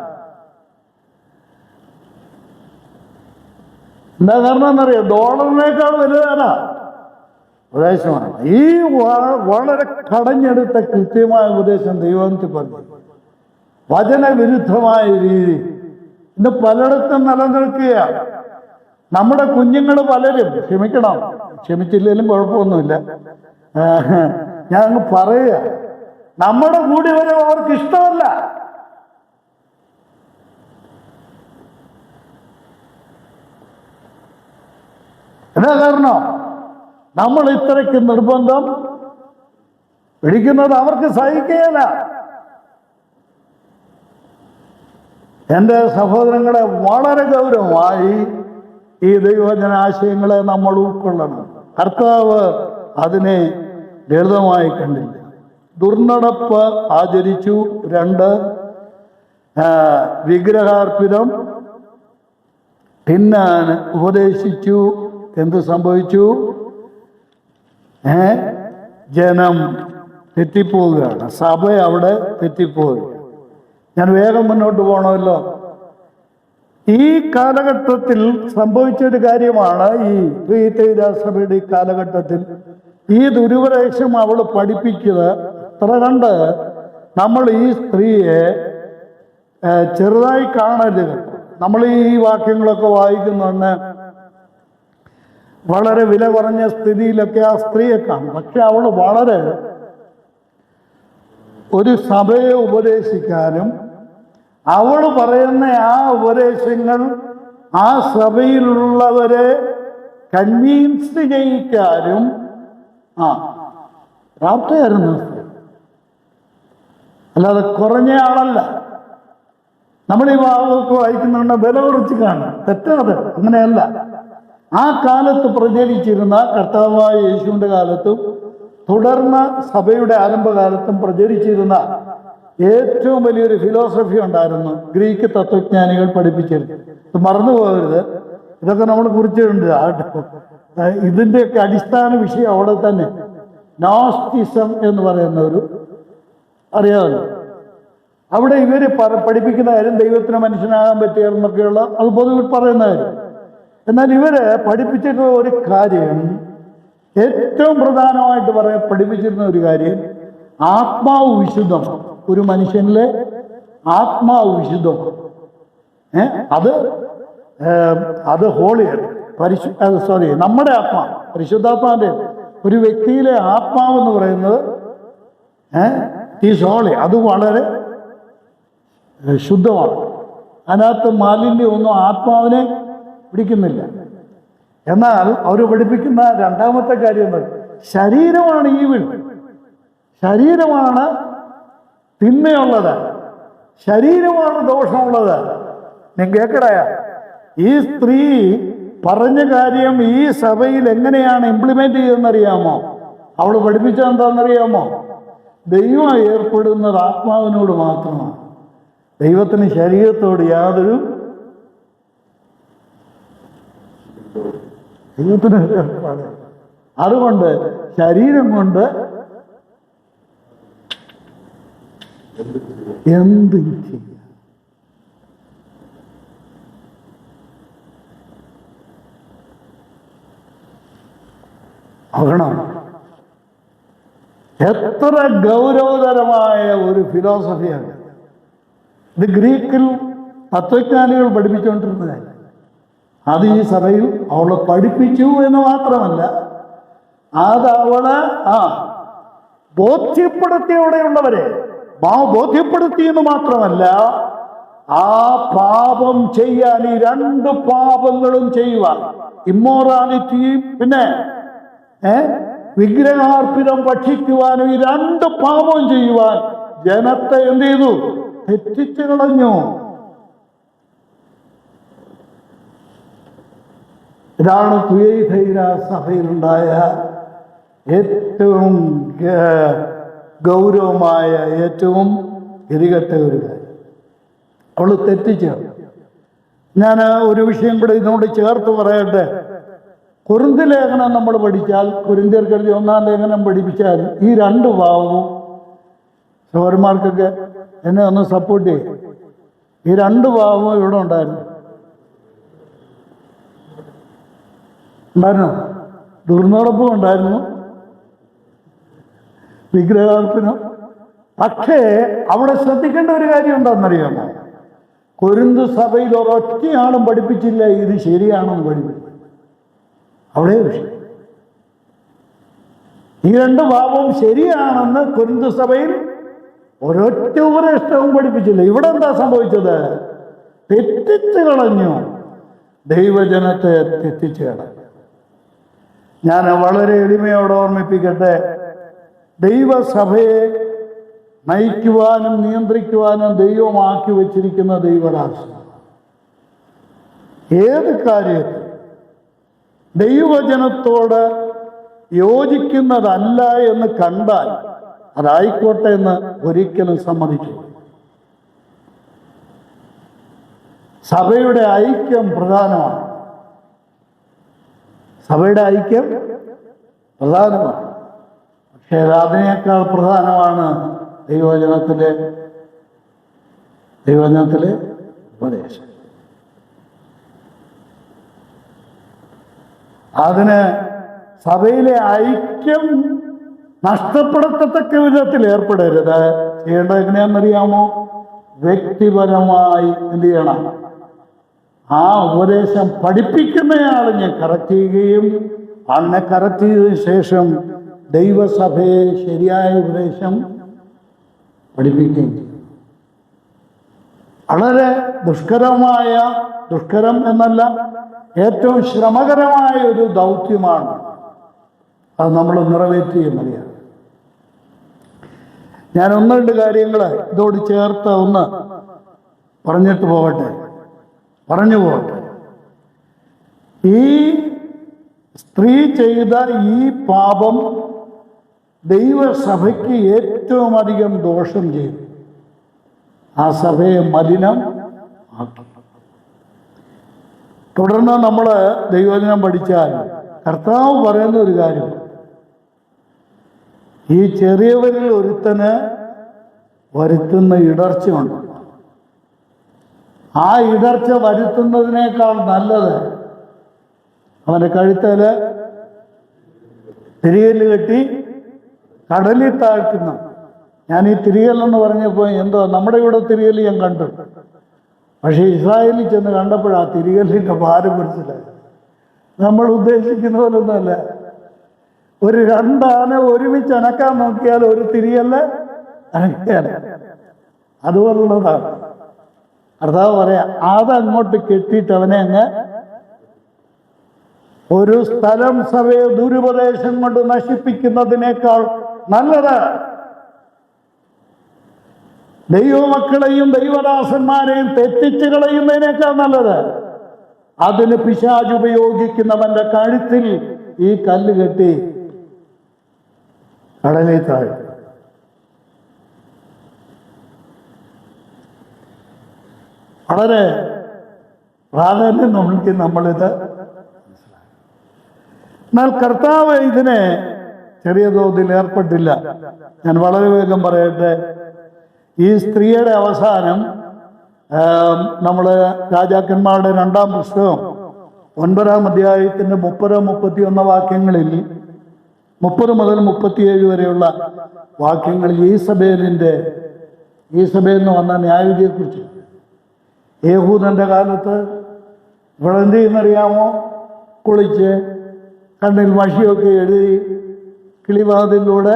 എന്താ കാരണം എന്നറിയാം? ഡോളറിനേക്കാൾ വലുതാണ് ഉപദേശമാണ്. ഈ വളരെ കടഞ്ഞെടുത്ത കൃത്യമായ ഉപദേശം ദൈവത്തിൽ പറഞ്ഞു, വചനവിരുദ്ധമായ രീതി ഇന്ന് പലയിടത്തും നിലനിൽക്കുകയാണ്. നമ്മുടെ കുഞ്ഞുങ്ങൾ പലരും, ക്ഷമിച്ചില്ലെങ്കിലും കുഴപ്പമൊന്നുമില്ല, ഞാൻ അങ്ങ് പറയുക, നമ്മുടെ കൂടി വരെ അവർക്ക് ഇഷ്ടമല്ല. എന്താ കാരണം? നമ്മൾ ഇത്രയ്ക്ക് നിർബന്ധം പിടിക്കുന്നത് അവർക്ക് സഹിക്കുകയില്ല. എൻ്റെ സഹോദരങ്ങളെ, വളരെ ഗൗരവമായി ഈ ദൈവവചനാശയങ്ങളെ നമ്മൾ ഉൾക്കൊള്ളണം. കർത്താവ് അതിനെ ലളിതമായി കണ്ടില്ല. ദുർനടപ്പ് ആചരിച്ചു. 2 വിഗ്രഹാർപ്പിതം തിന്നാൻ ഉപദേശിച്ചു. എന്ത് സംഭവിച്ചു? ജനം തെറ്റിപ്പോവുകയാണ്. സഭ അവിടെ തെറ്റിപ്പോവുക. ഞാൻ വേഗം മുന്നോട്ട് പോകണമല്ലോ. ഈ കാലഘട്ടത്തിൽ സംഭവിച്ചൊരു കാര്യമാണ്. ഈ തുയൈതൈന സഭയുടെ ഈ കാലഘട്ടത്തിൽ ഈ ദുരുപദേശം അവൾ പഠിപ്പിച്ചത് അത്ര കണ്ട് നമ്മൾ ഈ സ്ത്രീയെ ചെറുതായി കാണരുത്. നമ്മൾ ഈ വാക്യങ്ങളൊക്കെ വായിക്കുന്നുണ്ട്, വളരെ വില കുറഞ്ഞ സ്ഥിതിയിലൊക്കെ ആ സ്ത്രീയെ കാണും. പക്ഷെ അവൾ വളരെ ഒരു സഭയെ ഉപദേശിക്കാനും അവൾ പറയുന്ന ആ ഉപദേശങ്ങൾ ആ സഭയിലുള്ളവരെ കൺവീൻസ് ചെയ്യിക്കാനും പ്രാപ്തയായിരുന്നു. അല്ലാതെ കുറഞ്ഞ ആളല്ല. നമ്മൾ ഈ വാക്ക് വായിക്കുന്നുണ്ട് വില കുറച്ച് കാണും, തെറ്റാതെ അങ്ങനെയല്ല. ആ കാലത്ത് പ്രചരിച്ചിരുന്ന കർത്താവായ യേശുവിൻ്റെ കാലത്തും തുടർന്ന് സഭയുടെ ആരംഭകാലത്തും പ്രചരിച്ചിരുന്ന ഏറ്റവും വലിയൊരു ഫിലോസഫി ഉണ്ടായിരുന്നു, ഗ്രീക്ക് തത്വജ്ഞാനികൾ പഠിപ്പിച്ചിരുന്നു. ഇത് മറന്നു പോകരുത്, ഇതൊക്കെ നമ്മൾ കുറിച്ചിട്ടുണ്ട്. ഇതിൻ്റെയൊക്കെ അടിസ്ഥാന വിഷയം അവിടെ തന്നെ നോസ്റ്റിസം എന്ന് പറയുന്ന ഒരു അറിയാമല്ലോ. അവിടെ ഇവർ പഠിപ്പിക്കുന്ന കാര്യം ദൈവത്തിന് മനുഷ്യനാകാൻ പറ്റിയെന്നൊക്കെയുള്ള അത് പൊതുവിൽ പറയുന്ന കാര്യം. എന്നാൽ ഇവര് പഠിപ്പിച്ചിട്ടുള്ള ഒരു കാര്യം, ഏറ്റവും പ്രധാനമായിട്ട് പഠിപ്പിച്ചിരുന്ന ഒരു കാര്യം, ആത്മാവ് വിശുദ്ധം. ഒരു മനുഷ്യനിലെ ആത്മാവ് വിശുദ്ധം. അത് ഹോളിയാണ്. നമ്മുടെ ആത്മാവ്, പരിശുദ്ധാത്മാവിൻ്റെ ഒരു വ്യക്തിയിലെ ആത്മാവെന്ന് പറയുന്നത് ഈസ് ഹോളി. അത് വളരെ ശുദ്ധമാണ്. അതിനകത്ത് മാലിന്യമൊന്നും ആത്മാവിനെ പിടിക്കുന്നില്ല. എന്നാൽ അവർ പഠിപ്പിക്കുന്ന രണ്ടാമത്തെ കാര്യം എന്താ? ശരീരമാണ് ഈവിൾ, ശരീരമാണ് തിന്മയുള്ളത്, ശരീരമാണ് ദോഷമുള്ളത്. നീ കേക്കടയ, ഈ സ്ത്രീ പറഞ്ഞ കാര്യം ഈ സഭയിൽ എങ്ങനെയാണ് ഇംപ്ലിമെന്റ് ചെയ്തെന്നറിയാമോ? അവൾ പഠിപ്പിച്ചത് എന്താണെന്നറിയാമോ? ദൈവം ഏർപ്പെടുന്നത് ആത്മാവിനോട് മാത്രമാണ്, ദൈവത്തിന് ശരീരത്തോട് യാതൊരു ദൈവത്തിന് ഏർപ്പാട്. അതുകൊണ്ട് ശരീരം കൊണ്ട് എന്ത് ചെയ്യാം? ആകണം. എത്ര ഗൗരവതരമായ ഒരു ഫിലോസഫിയാണ് ഇത്. ഗ്രീക്കിൽ തത്വജ്ഞാനികൾ പഠിപ്പിച്ചുകൊണ്ടിരുന്ന കാര്യം അത് ഈ സഭയിൽ അവളെ പഠിപ്പിച്ചു എന്ന് മാത്രമല്ല, അത് അവളെ ബോധ്യപ്പെടുത്തിയവിടെയുള്ളവരെ ബോധ്യപ്പെടുത്തിയെന്ന് മാത്രമല്ല, ആ പാപം ചെയ്യാൻ, ഈ രണ്ട് പാപങ്ങളും ചെയ്യുവാൻ, ഇമ്മോറാലിറ്റിയും പിന്നെ വിഗ്രഹാർപ്പിതം ഭക്ഷിക്കുവാനും, ഈ രണ്ട് പാപവും ചെയ്യുവാൻ ജനത്തെ എന്ത് ചെയ്തു? തെറ്റിച്ചു കളഞ്ഞു. ഇതാണ് തുയൈഥൈര സഭയിലുണ്ടായ ഏറ്റവും ഗൗരവമായ, ഏറ്റവും ഗതികെട്ട ഒരു കാര്യം. അവൾ തെറ്റിച്ചു. ഞാൻ ഒരു വിഷയം കൂടെ ഇതിനോട് ചേർത്ത് പറയട്ടെ. കൊരിന്ത്യർ ലേഖനം നമ്മൾ പഠിച്ചാൽ, കൊരിന്ത്യർക്ക് എഴുതിയ 1-ാം ലേഖനം പഠിപ്പിച്ചാൽ, ഈ രണ്ട് ഭാവവും സഹോദരന്മാർക്കൊക്കെ എന്നെ ഒന്ന് സപ്പോർട്ട് ചെയ്യും. ഈ രണ്ട് ഭാവവും ഇവിടെ ഉണ്ടായിരുന്നു. ദുർനടപ്പും ഉണ്ടായിരുന്നു, വിഗ്രഹാർപ്പനം. പക്ഷേ അവിടെ ശ്രദ്ധിക്കേണ്ട ഒരു കാര്യം എന്താണെന്നറിയാമോ? കൊരിന്ത് സഭയിൽ ഒരൊറ്റയാളും പഠിപ്പിച്ചില്ല ഇത് ശരിയാണെന്ന് പഠിപ്പിച്ചു. അവിടെ വിഷയം. ഈ രണ്ട് ഭാവവും ശരിയാണെന്ന് കൊരിന്ത് സഭയിൽ ഒരൊറ്റ ഉപദേഷ്ടവും പഠിപ്പിച്ചില്ല. ഇവിടെ എന്താ സംഭവിച്ചത്? തെറ്റിച്ചു കളഞ്ഞു, ദൈവജനത്തെ തെറ്റിച്ചു കളഞ്ഞു. ഞാൻ വളരെ എളിമയോടെ ഓർമ്മിപ്പിക്കട്ടെ, ദൈവസഭയെ നയിക്കുവാനും നിയന്ത്രിക്കുവാനും ദൈവമാക്കി വച്ചിരിക്കുന്ന ദൈവരാഷ്ട്രം. ഏത് കാര്യത്തിൽ ദൈവജനത്തോട് യോജിക്കുന്നതല്ല എന്ന് കണ്ടാൽ അതായിക്കോട്ടെ എന്ന് ഒരിക്കലും സമ്മതിച്ചു. സഭയുടെ ഐക്യം പ്രധാനമാണ്. സഭയുടെ ഐക്യം പ്രധാനമാണ്. പക്ഷേ അതിനേക്കാൾ പ്രധാനമാണ് ദൈവജനത്തിലെ ഉപദേശം. അതിന് സഭയിലെ ഐക്യം നഷ്ടപ്പെടുത്തത്തക്ക വിധത്തിൽ ഏർപ്പെടരുത്. ചെയ്യേണ്ടത് എങ്ങനെയാണെന്നറിയാമോ? വ്യക്തിപരമായി എന്ത് ചെയ്യണം? ആ ഉപദേശം പഠിപ്പിക്കുന്നയാളിനെ കറക്റ്റ് ചെയ്യുകയും ആളിനെ കറക്റ്റ് ചെയ്തതിനു ശേഷം ദൈവസഭയെ ശരിയായ ഉപദേശം പഠിപ്പിക്കുകയും ചെയ്യും. വളരെ ദുഷ്കരം എന്നല്ല, ഏറ്റവും ശ്രമകരമായ ഒരു ദൗത്യമാണ്. അത് നമ്മൾ നിറവേറ്റുകയും അറിയാം. ഞാൻ ഒന്ന് രണ്ട് കാര്യങ്ങൾ ഇതോട് ചേർത്ത് ഒന്ന് പറഞ്ഞു പോകട്ടെ. ഈ സ്ത്രീ ചെയ്ത ഈ പാപം ദൈവസഭയ്ക്ക് ഏറ്റവും അധികം ദോഷം ചെയ്തു. ആ സഭയെ മലിനം ആക്കി. തുടർന്ന് നമ്മൾ ദൈവവചനം പഠിച്ചാൽ കർത്താവ് പറയുന്ന ഒരു കാര്യം, ഈ ചെറിയവരിൽ ഒരുത്തന് വരുത്തുന്ന ഇടർച്ചയുണ്ട്. ആ ഇടർച്ച വരുത്തുന്നതിനേക്കാൾ നല്ലത് അവൻ്റെ കഴുത്തേൽ തിരികല്ല് കെട്ടി കടലിൽ താഴ്ത്തുന്ന. ഞാൻ ഈ തിരികല്ലെന്ന് പറഞ്ഞപ്പോൾ എന്തോ നമ്മുടെ ഇവിടെ തിരികല്ല് ഞാൻ കണ്ടു, പക്ഷേ ഇസ്രായേലിൽ ചെന്ന് കണ്ടപ്പോഴാ തിരികല്ലിൻ്റെ ഭാരം മനസ്സിലായി. നമ്മൾ ഉദ്ദേശിക്കുന്ന പോലൊന്നുമല്ല. ഒരു രണ്ടാന ഒരുമിച്ച് അനക്കാൻ നോക്കിയാൽ ഒരു തിരികല്ല് അനക്കിയാൽ അതുപോലുള്ളതാണ്. കർത്താവ് പറയാം, അതങ്ങോട്ട് കെട്ടിയിട്ട് അവനെ അങ്ങ് ഒരു സ്ഥലം സഭയെ ദുരുപദേശം കൊണ്ട് നശിപ്പിക്കുന്നതിനേക്കാൾ നല്ലത് ദൈവമക്കളെയും ദൈവദാസന്മാരെയും തെറ്റിച്ച് കളയുന്നതിനേക്കാൾ നല്ലത് അതിന് പിശാച് ഉപയോഗിക്കുന്നവന്റെ കഴുത്തിൽ ഈ കല്ല് കെട്ടി കടലിൽ താഴെ. വളരെ പ്രാധാന്യം നമ്മളിത് എന്നാൽ കർത്താവ് ഇതിനെ ചെറിയ തോതിൽ ഏർപ്പെട്ടില്ല. ഞാൻ വളരെ വേഗം പറയട്ടെ. ഈ സ്ത്രീയുടെ അവസാനം നമ്മൾ രാജാക്കന്മാരുടെ 2-ാം പുസ്തകം 9-ാം അധ്യായത്തിൻ്റെ 30-31 വാക്യങ്ങളിൽ 30 മുതൽ 37 വരെയുള്ള വാക്യങ്ങളിൽ ഈസബേൽ നിന്ന് വന്ന ന്യായവിധിയെക്കുറിച്ച്, യേഹൂദന്റെ കാലത്ത് ഇവിടെ എന്ത് ചെയ്യുന്നറിയാമോ, കുളിച്ച് കണ്ണിൽ മഷിയൊക്കെ എഴുതി കിളിവാതിലൂടെ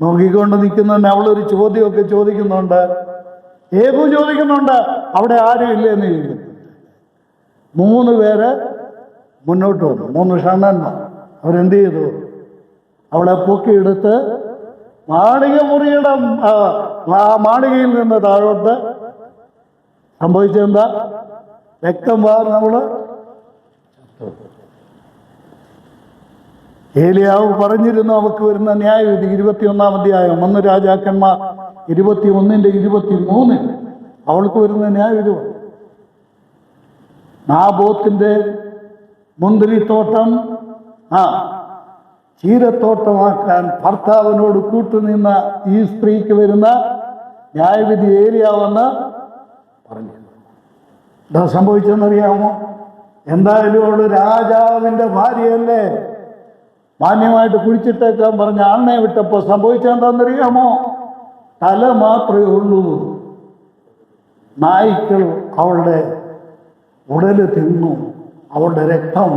നോക്കിക്കൊണ്ട് നിൽക്കുന്നുണ്ട്. അവളൊരു ചോദ്യമൊക്കെ ചോദിക്കുന്നുണ്ട്, യേഹൂ ചോദിക്കുന്നുണ്ട്, അവിടെ ആരും ഇല്ലെന്ന് ചോദിക്കുന്നു. 3 പേര് മുന്നോട്ട് വന്നു, 3 ഷണ്ണന്മാർ. അവരെന്ത് ചെയ്തു? അവളെ പൊക്കിയെടുത്ത് മാളികയിൽ നിന്ന് താഴോട്ട് സംഭവിച്ചെന്താ? രക്തം വാർന്നവള്. ഏലിയാവ് പറഞ്ഞിരുന്നു അവൾക്ക് വരുന്ന ന്യായവിധി 21-ാം അധ്യായം 1 രാജാക്കന്മാർ 21-23 അവൾക്ക് വരുന്ന ന്യായവിധി. നാബോത്തിന്റെ മുന്തിരിത്തോട്ടം ചീരത്തോട്ടമാക്കാൻ ഭർത്താവിനോട് കൂട്ടുനിന്ന ഈ സ്ത്രീക്ക് വരുന്ന ന്യായവിധി ഏലിയാവെന്ന് പറഞ്ഞു. എന്താ സംഭവിച്ചെന്നറിയാമോ? എന്തായാലും അവള് രാജാവിന്റെ ഭാര്യയല്ലേ, മാന്യമായിട്ട് കുഴിച്ചിട്ടേക്കാൻ പറഞ്ഞ ആണ്ണെ വിട്ടപ്പോൾ സംഭവിച്ചെന്താണെന്നറിയാമോ? തല മാത്രമേ ഉള്ളൂ. നായ്ക്കൾ അവളുടെ ഉടല് തിന്നു, അവളുടെ രക്തം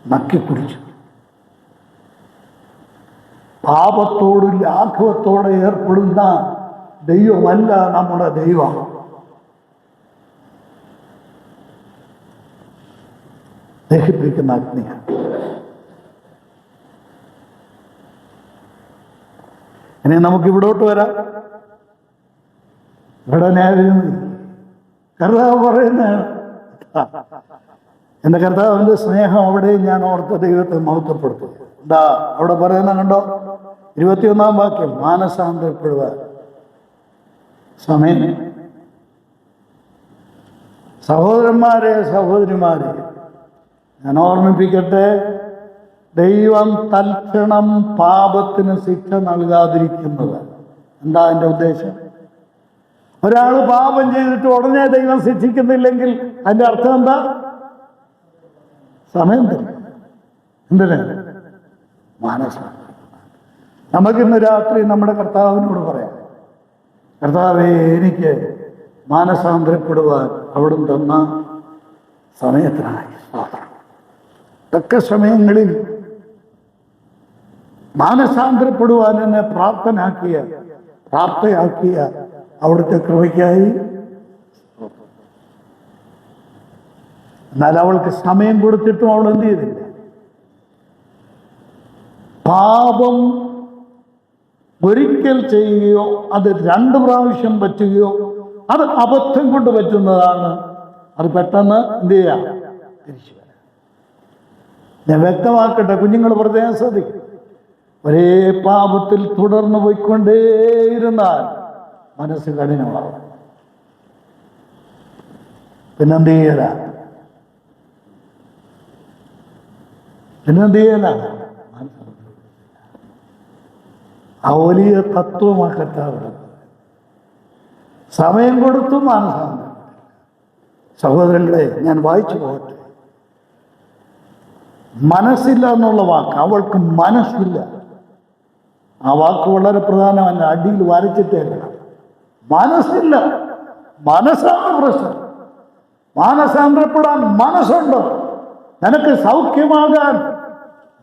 നക്കിക്കുടിച്ചു. പാപത്തോട് ലാഘവത്തോടെ ഏർപ്പെടുന്ന ദൈവമല്ല നമ്മുടെ ദൈവം. ദഹിപ്പിക്കുന്ന അഗ്നിയാണ്. ഇനി നമുക്ക് ഇവിടോട്ട് വരാം. ഇവിടെ കർത്താവ് പറയുന്നതാണ്, എൻ്റെ കർത്താവിൻ്റെ സ്നേഹം അവിടെ ഞാൻ ഓർത്ത ദൈവത്തെ മഹത്വപ്പെടുത്തും. എന്താ അവിടെ പറയുന്ന കണ്ടോ? 21-ാം വാക്യം, മാനസാന്തരപ്പെടുവാൻ സമയം. സഹോദരന്മാരെ സഹോദരിമാരെ, ഞാൻ ഓർമ്മിപ്പിക്കട്ടെ, ദൈവം തൽക്ഷണം പാപത്തിന് ശിക്ഷ നൽകാതിരിക്കുന്നത്. എന്താ എൻ്റെ ഉദ്ദേശം? ഒരാൾ പാപം ചെയ്തിട്ട് ഉടനെ ദൈവം ശിക്ഷിക്കുന്നില്ലെങ്കിൽ അതിൻ്റെ അർത്ഥം എന്താ? സമയം തരും. എന്തിന്? നമുക്കിന്ന് രാത്രി നമ്മുടെ കർത്താവിനോട് പറയാം, കർത്താവേ, എനിക്ക് മാനസാന്തരപ്പെടുവാൻ അവിടുന്ന് തന്ന സമയത്തിനായി സ്തോത്രം. തക്ക സമയങ്ങളിൽ മാനസാന്തരപ്പെടുവാൻ എന്നെ പ്രാപ്തയാക്കിയ അവിടുത്തെ കൃപയ്ക്കായി. എന്നാൽ അവൾക്ക് സമയം കൊടുത്തിട്ടും അവൾ എന്ത് ചെയ്തില്ല? പാപം ഒരിക്കൽ ചെയ്യുകയോ അത് 2 പ്രാവശ്യം പറ്റുകയോ അത് അബദ്ധം കൊണ്ട് പറ്റുന്നതാണ്. അത് പെട്ടെന്ന് എന്ത് ചെയ്യാം? തിരിച്ചു വരാം. ഞാൻ വ്യക്തമാക്കട്ടെ, കുഞ്ഞുങ്ങൾ പ്രത്യേകം ശ്രദ്ധിക്കും. ഒരേ പാപത്തിൽ തുടർന്ന് പോയിക്കൊണ്ടേയിരുന്നാൽ മനസ്സ് കഠിനമാവും. പിന്നെന്ത് ചെയ്യല? ആ വലിയ തത്വമാക്കത്താവിടെ സമയം കൊടുത്തു മാനസാന്തരം. സഹോദരങ്ങളെ, ഞാൻ വായിച്ചു പോകട്ടെ. മനസ്സില്ല എന്നുള്ള വാക്ക്, അവൾക്ക് മനസ്സില്ല. ആ വാക്ക് വളരെ പ്രധാനമല്ല, അടിയിൽ വരച്ചിട്ടേക്കണം. മനസ്സില്ല, മനസ്സാണ് പ്രശ്നം. മാനസാന്തരപ്പെടാൻ മനസ്സുണ്ടോ? നിനക്ക് സൗഖ്യമാകാൻ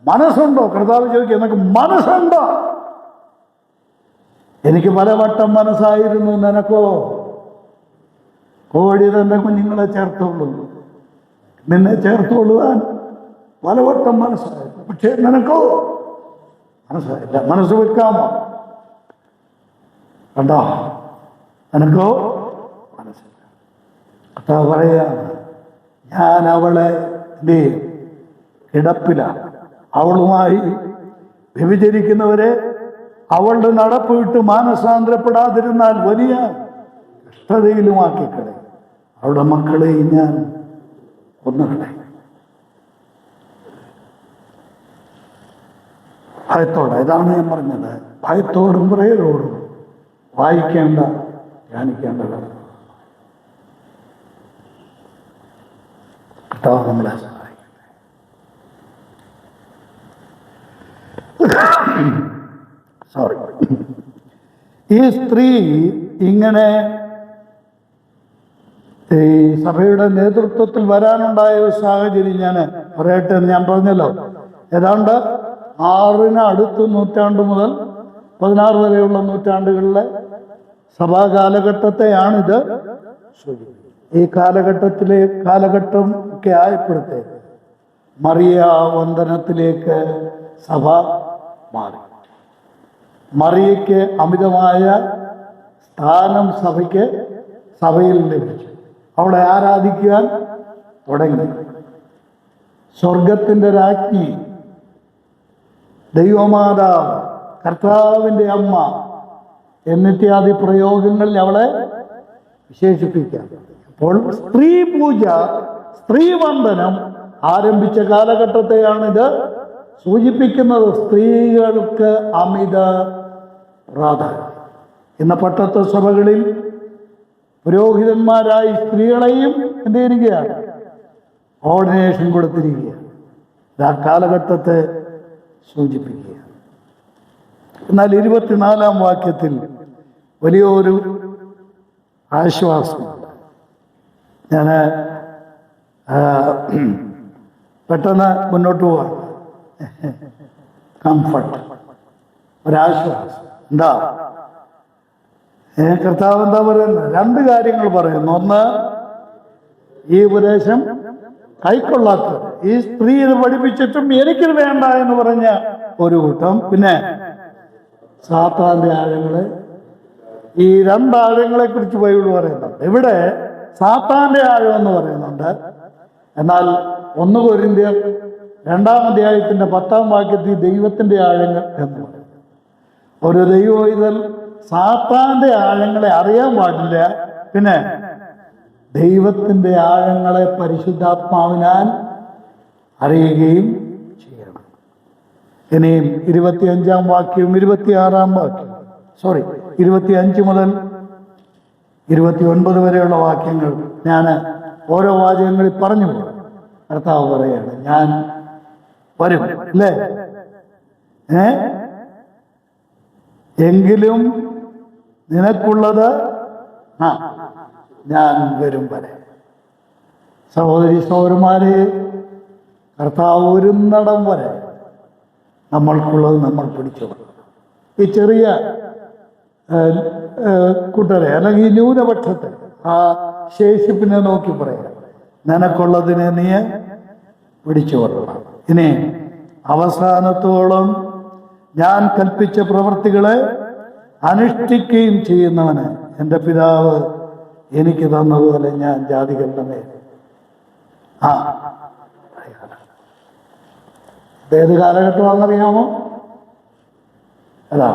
മനസ്സുണ്ടോ? കർത്താവ് ചോദിക്കുക, നിനക്ക് മനസ്സുണ്ടോ? എനിക്ക് പലവട്ടം മനസ്സായിരുന്നു, നിനക്കോ? കോഴി തന്നെ കുഞ്ഞുങ്ങളെ ചേർത്തോളൂ, നിന്നെ ചേർത്തോളുവാൻ പലവട്ടം മനസ്സായിരുന്നു, പക്ഷേ നിനക്കോ മനസ്സായില്ല. മനസ്സ് വെക്കാമോ? കണ്ടോ? നിനക്കോ മനസ്സില്ല. കർത്താവ് പറയുകയാണ്, ഞാൻ അവളെ കിടപ്പിലാണ്. അവളുമായി വ്യഭിചരിക്കുന്നവരെ അവളുടെ നടപ്പ് വിട്ട് മാനസാന്തരപ്പെടാതിരുന്നാൽ വലിയ കഷ്ടതയിലുമാക്കിക്കളെ. അവളുടെ മക്കളെയും ഞാൻ കൊന്നുകളെ. ഭയത്തോടെ, ഇതാണ് ഞാൻ പറഞ്ഞത്, ഭയത്തോടും പ്രേരോടും വായിക്കേണ്ട, ധ്യാനിക്കേണ്ടത്. കർത്താവ് നമ്മളെ സഹായിക്കട്ടെ. സോറി. ഈ സ്ത്രീ ഇങ്ങനെ ഈ സഭയുടെ നേതൃത്വത്തിൽ വരാനുണ്ടായ ഒരു സാഹചര്യം ഞാൻ പറയട്ടെ എന്ന് ഞാൻ പറഞ്ഞല്ലോ. ഏതാണ്ട് 6 അടുത്ത നൂറ്റാണ്ട് മുതൽ 16 വരെയുള്ള നൂറ്റാണ്ടുകളിലെ സഭാ കാലഘട്ടത്തെയാണിത് സൂചിപ്പിക്കുന്നത്. ഈ കാലഘട്ടം ഒക്കെ ആയപ്പോഴത്തേക്ക് മറിയ വന്ദനത്തിലേക്ക് സഭ മാറി. മറിയയ്ക്ക് അമിതമായ സ്ഥാനം സഭയിൽ ലഭിച്ചു. അവളെ ആരാധിക്കാൻ തുടങ്ങി. സ്വർഗത്തിൻ്റെ രാജ്ഞി, ദൈവമാതാവ്, കർത്താവിൻ്റെ അമ്മ എന്നിത്യാദി പ്രയോഗങ്ങളിൽ അവളെ വിശേഷിപ്പിക്കാം. അപ്പോൾ സ്ത്രീ പൂജ, സ്ത്രീ വന്ദനം ആരംഭിച്ച കാലഘട്ടത്തെയാണിത് സൂചിപ്പിക്കുന്നത്. സ്ത്രീകൾക്ക് അമിത പ്രാധാന്യം. ഇന്ന് പട്ടത്ത സഭകളിൽ പുരോഹിതന്മാരായി സ്ത്രീകളെയും എന്ത് ചെയ്യുകയാണ്? ഓർഡിനേഷൻ കൊടുത്തിരിക്കുകയാണ്. ആ കാലഘട്ടത്തെ സൂചിപ്പിക്കുകയാണ്. എന്നാൽ 24-ാം വാക്യത്തിൽ വലിയൊരു ആശ്വാസമുണ്ട്. ഞാൻ പെട്ടെന്ന് മുന്നോട്ട് പോവാണ്. കംഫർട്ട്, ഒരാശ്വാസം. എന്താ കർത്താവ് എന്താ പറയുന്നത്? 2 കാര്യങ്ങൾ പറയുന്നു. ഒന്ന്, ഈ ഉപദേശം കൈക്കൊള്ളാത്തത്, ഈ സ്ത്രീ ഇത് പഠിപ്പിച്ചിട്ടും എനിക്കിത് വേണ്ട എന്ന് പറഞ്ഞ ഒരു കൂട്ടം. പിന്നെ സാത്താന്റെ ആഴങ്ങളെ, ഈ 2 ആഴങ്ങളെ കുറിച്ച് ബൈബിൾ പറയുന്നുണ്ട്. ഇവിടെ സാത്താന്റെ ആഴം എന്ന് പറയുന്നുണ്ട്. എന്നാൽ 1 കൊരിന്ത്യർ 2-ാം അധ്യായത്തിന്റെ 10-ാം വാക്യത്തിൽ ദൈവത്തിന്റെ ആഴങ്ങൾ എന്ന് പറയും. ഒരു ദൈവവൈതൽ സാത്താന്റെ ആഴങ്ങളെ അറിയാൻ പാടില്ല. പിന്നെ ദൈവത്തിന്റെ ആഴങ്ങളെ പരിശുദ്ധാത്മാവിനാൽ അറിയുകയും ചെയ്യണം. ഇനിയും 25-ാം വാക്യവും 26-ാം വാക്യം 25 മുതൽ 29 വരെയുള്ള വാക്യങ്ങൾ ഞാൻ ഓരോ വാചകങ്ങളിൽ പറഞ്ഞു പോകും. കർത്താവ് പറയാണ്, ഞാൻ വരും, അല്ലേ? എങ്കിലും നിനക്കുള്ളത് ഞാൻ വരും വരെ. സഹോദരി സഹോദരന്മാരെ, കർത്താവ് വരുന്നിടം വരെ നമ്മൾക്കുള്ളത് നമ്മൾ പിടിച്ചോളണം. ഈ ചെറിയ കൂട്ടരെ അല്ലെങ്കിൽ ഈ ന്യൂനപക്ഷത്തെ ആ ശേഷിപ്പിനെ നോക്കി പറയാം, നിനക്കുള്ളതിനെ നീ പിടിച്ചുകൊള്ളണം. ഇനി അവസാനത്തോളം ഞാൻ കൽപ്പിച്ച പ്രവൃത്തികളെ അനുഷ്ഠിക്കുകയും ചെയ്യുന്നവന് എൻ്റെ പിതാവ് എനിക്ക് തന്നതുപോലെ ഞാൻ ജാതികളുടെ മേൽ ഏത് കാലഘട്ടമാണെന്നറിയാമോ? അതാ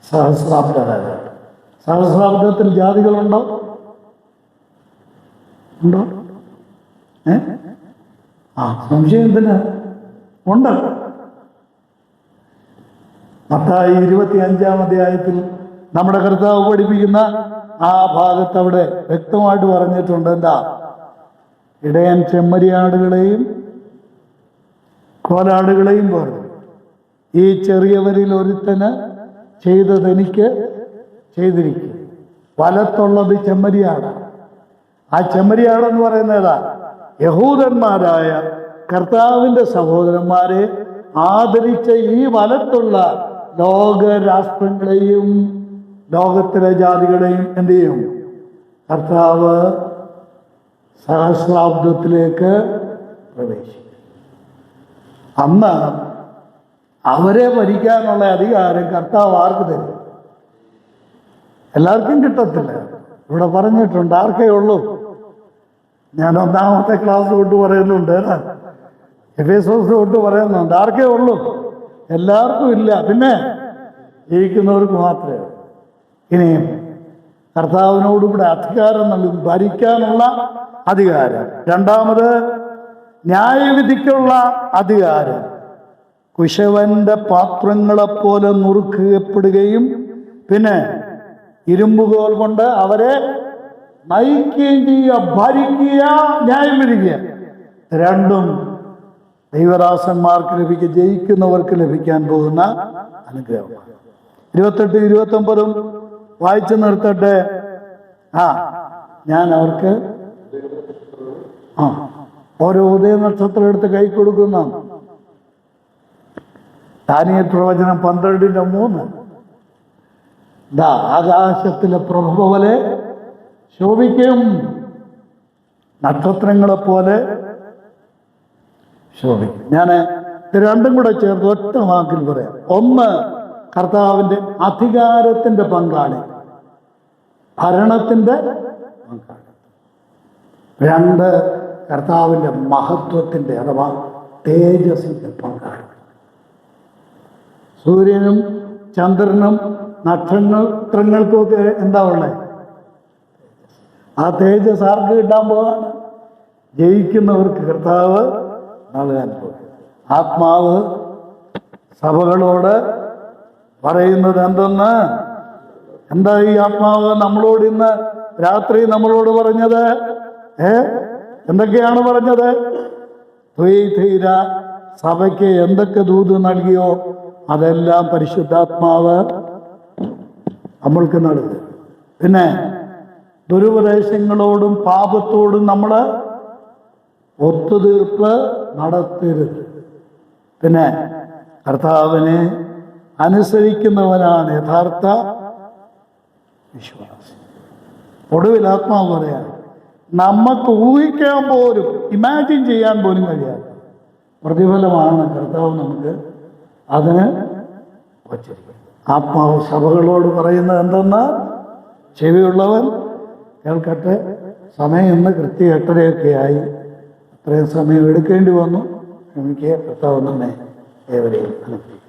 സഹസ്രാബ്ദ കാലഘട്ടം. സഹസ്രാബ്ദത്തിൽ ജാതികളുണ്ടോ? ഉണ്ടോ? സംശയം എന്തിന്? ഉണ്ട്. മത്തായി 25-ാം അധ്യായത്തിൽ നമ്മുടെ കർത്താവ് പഠിപ്പിക്കുന്ന ആ ഭാഗത്ത് അവിടെ വ്യക്തമായിട്ട് പറഞ്ഞിട്ടുണ്ട്. എന്താ? ഇടയൻ ചെമ്മരിയാടുകളെയും കോലാടുകളെയും പോലെ ഈ ചെറിയവരിൽ ഒരുത്തന് ചെയ്തതെനിക്ക് ചെയ്തിരിക്കും. വലത്തുള്ളത് ചെമ്മരിയാട്. ആ ചെമ്മരിയാടെന്ന് പറയുന്നതാ യഹൂദന്മാരായ കർത്താവിൻ്റെ സഹോദരന്മാരെ ആദരിച്ച ഈ വലത്തുള്ള ലോകരാഷ്ട്രങ്ങളെയും ലോകത്തിലെ ജാതികളെയും എന്ത് ചെയ്യും? കർത്താവ് സഹസ്രാബ്ദത്തിലേക്ക് പ്രവേശിക്കും. അന്ന് അവരെ ഭരിക്കാനുള്ള അധികാരം കർത്താവ് ആർക്ക് തരും? എല്ലാവർക്കും കിട്ടത്തില്ല. ഇവിടെ പറഞ്ഞിട്ടുണ്ട്, ആർക്കേ ഉള്ളൂ. ഞാൻ 1-ാമത്തെ ക്ലാസ് തൊട്ട് പറയുന്നുണ്ട്, എഫേസോസ് തൊട്ട് പറയുന്നുണ്ട്, ആർക്കേ ഉള്ളൂ? എല്ലാവർക്കും ഇല്ല. പിന്നെ ജയിക്കുന്നവർക്ക് മാത്രമേ. ഇനിയും കർത്താവിനോടുകൂടെ അധികാരം നൽകും, ഭരിക്കാനുള്ള അധികാരം. രണ്ടാമത് ന്യായവിധിക്കുള്ള അധികാരം. കുശവന്റെ പാത്രങ്ങളെപ്പോലെ നുറുക്കപ്പെടുകയും പിന്നെ ഇരുമ്പുകോൽ കൊണ്ട് അവരെ നയിക്കുകയും ചെയ്യുക, ഭരിക്കുക, ന്യായം വിധിക്കുക. രണ്ടും ദൈവദാസന്മാർക്ക് ലഭിക്കുക, ജയിക്കുന്നവർക്ക് ലഭിക്കാൻ പോകുന്ന അനുഗ്രഹമാണ്. 28, 29 വായിച്ചു നിർത്തട്ടെ. ഞാൻ അവർക്ക് ഓരോ ഉദയ നക്ഷത്രം എടുത്ത് കൈ കൊടുക്കുന്ന ദാനിയേൽ പ്രവചനം 12:3. ആകാശത്തിലെ പ്രഭ പോലെ ശോഭിക്കും, നക്ഷത്രങ്ങളെപ്പോലെ ശോഭിക്കും. ഞാൻ ഇത് രണ്ടും കൂടെ ചേർത്ത് ഒറ്റ വാക്കിൽ പറയാം. ഒന്ന്, കർത്താവിൻ്റെ അധികാരത്തിൻ്റെ പങ്കാളി, ഭരണത്തിൻ്റെ പങ്കാളി. രണ്ട്, കർത്താവിൻ്റെ മഹത്വത്തിൻ്റെ അഥവാ തേജസ്സിൻ്റെ പങ്കാളി. സൂര്യനും ചന്ദ്രനും നക്ഷത്രങ്ങൾക്കൊക്കെ എന്താ ഉള്ളത്? ആ തേജസ് ആർക്ക് കിട്ടാൻ പോവാണ്? ജയിക്കുന്നവർക്ക് കർത്താവ് നൽകാൻ പോകും. ആത്മാവ് സഭകളോട് പറയുന്നത് എന്തെന്ന്? എന്താ ഈ ആത്മാവ് നമ്മളോട് ഇന്ന് രാത്രി നമ്മളോട് പറഞ്ഞത്? എന്തൊക്കെയാണ് പറഞ്ഞത്? ത്വൈതീര സഭയ്ക്ക് എന്തൊക്കെ ദൂത് നൽകിയോ അതെല്ലാം പരിശുദ്ധാത്മാവ് നമ്മൾക്ക് നൽകും. പിന്നെ ദുരുപദേശങ്ങളോടും പാപത്തോടും നമ്മൾ ഒത്തുതീർപ്പ് നടത്തരുത്. പിന്നെ കർത്താവിനെ അനുസരിക്കുന്നവനാണ് യഥാർത്ഥ വിശ്വാസി. ഒടുവിൽ ആത്മാവ് പറയാം, നമുക്ക് ഊഹിക്കാൻ പോലും ഇമാജിൻ ചെയ്യാൻ പോലും കഴിയാത്ത പ്രതിഫലമാണ് കർത്താവ് നമുക്ക് അതിന് വച്ചിരിക്കുന്നത്. ആത്മാവ് സഭകളോട് പറയുന്നത് എന്തെന്ന്? ചെവിയുള്ളവൻ കേൾക്കട്ടെ. സമയം ഇന്ന് കൃത്യം 8:30 ആയി. അത്രയും സമയം എടുക്കേണ്ടി വന്നു. എനിക്ക് കർത്താവ് തന്നെ ഏവരെയും അനുഗ്രഹിക്കും.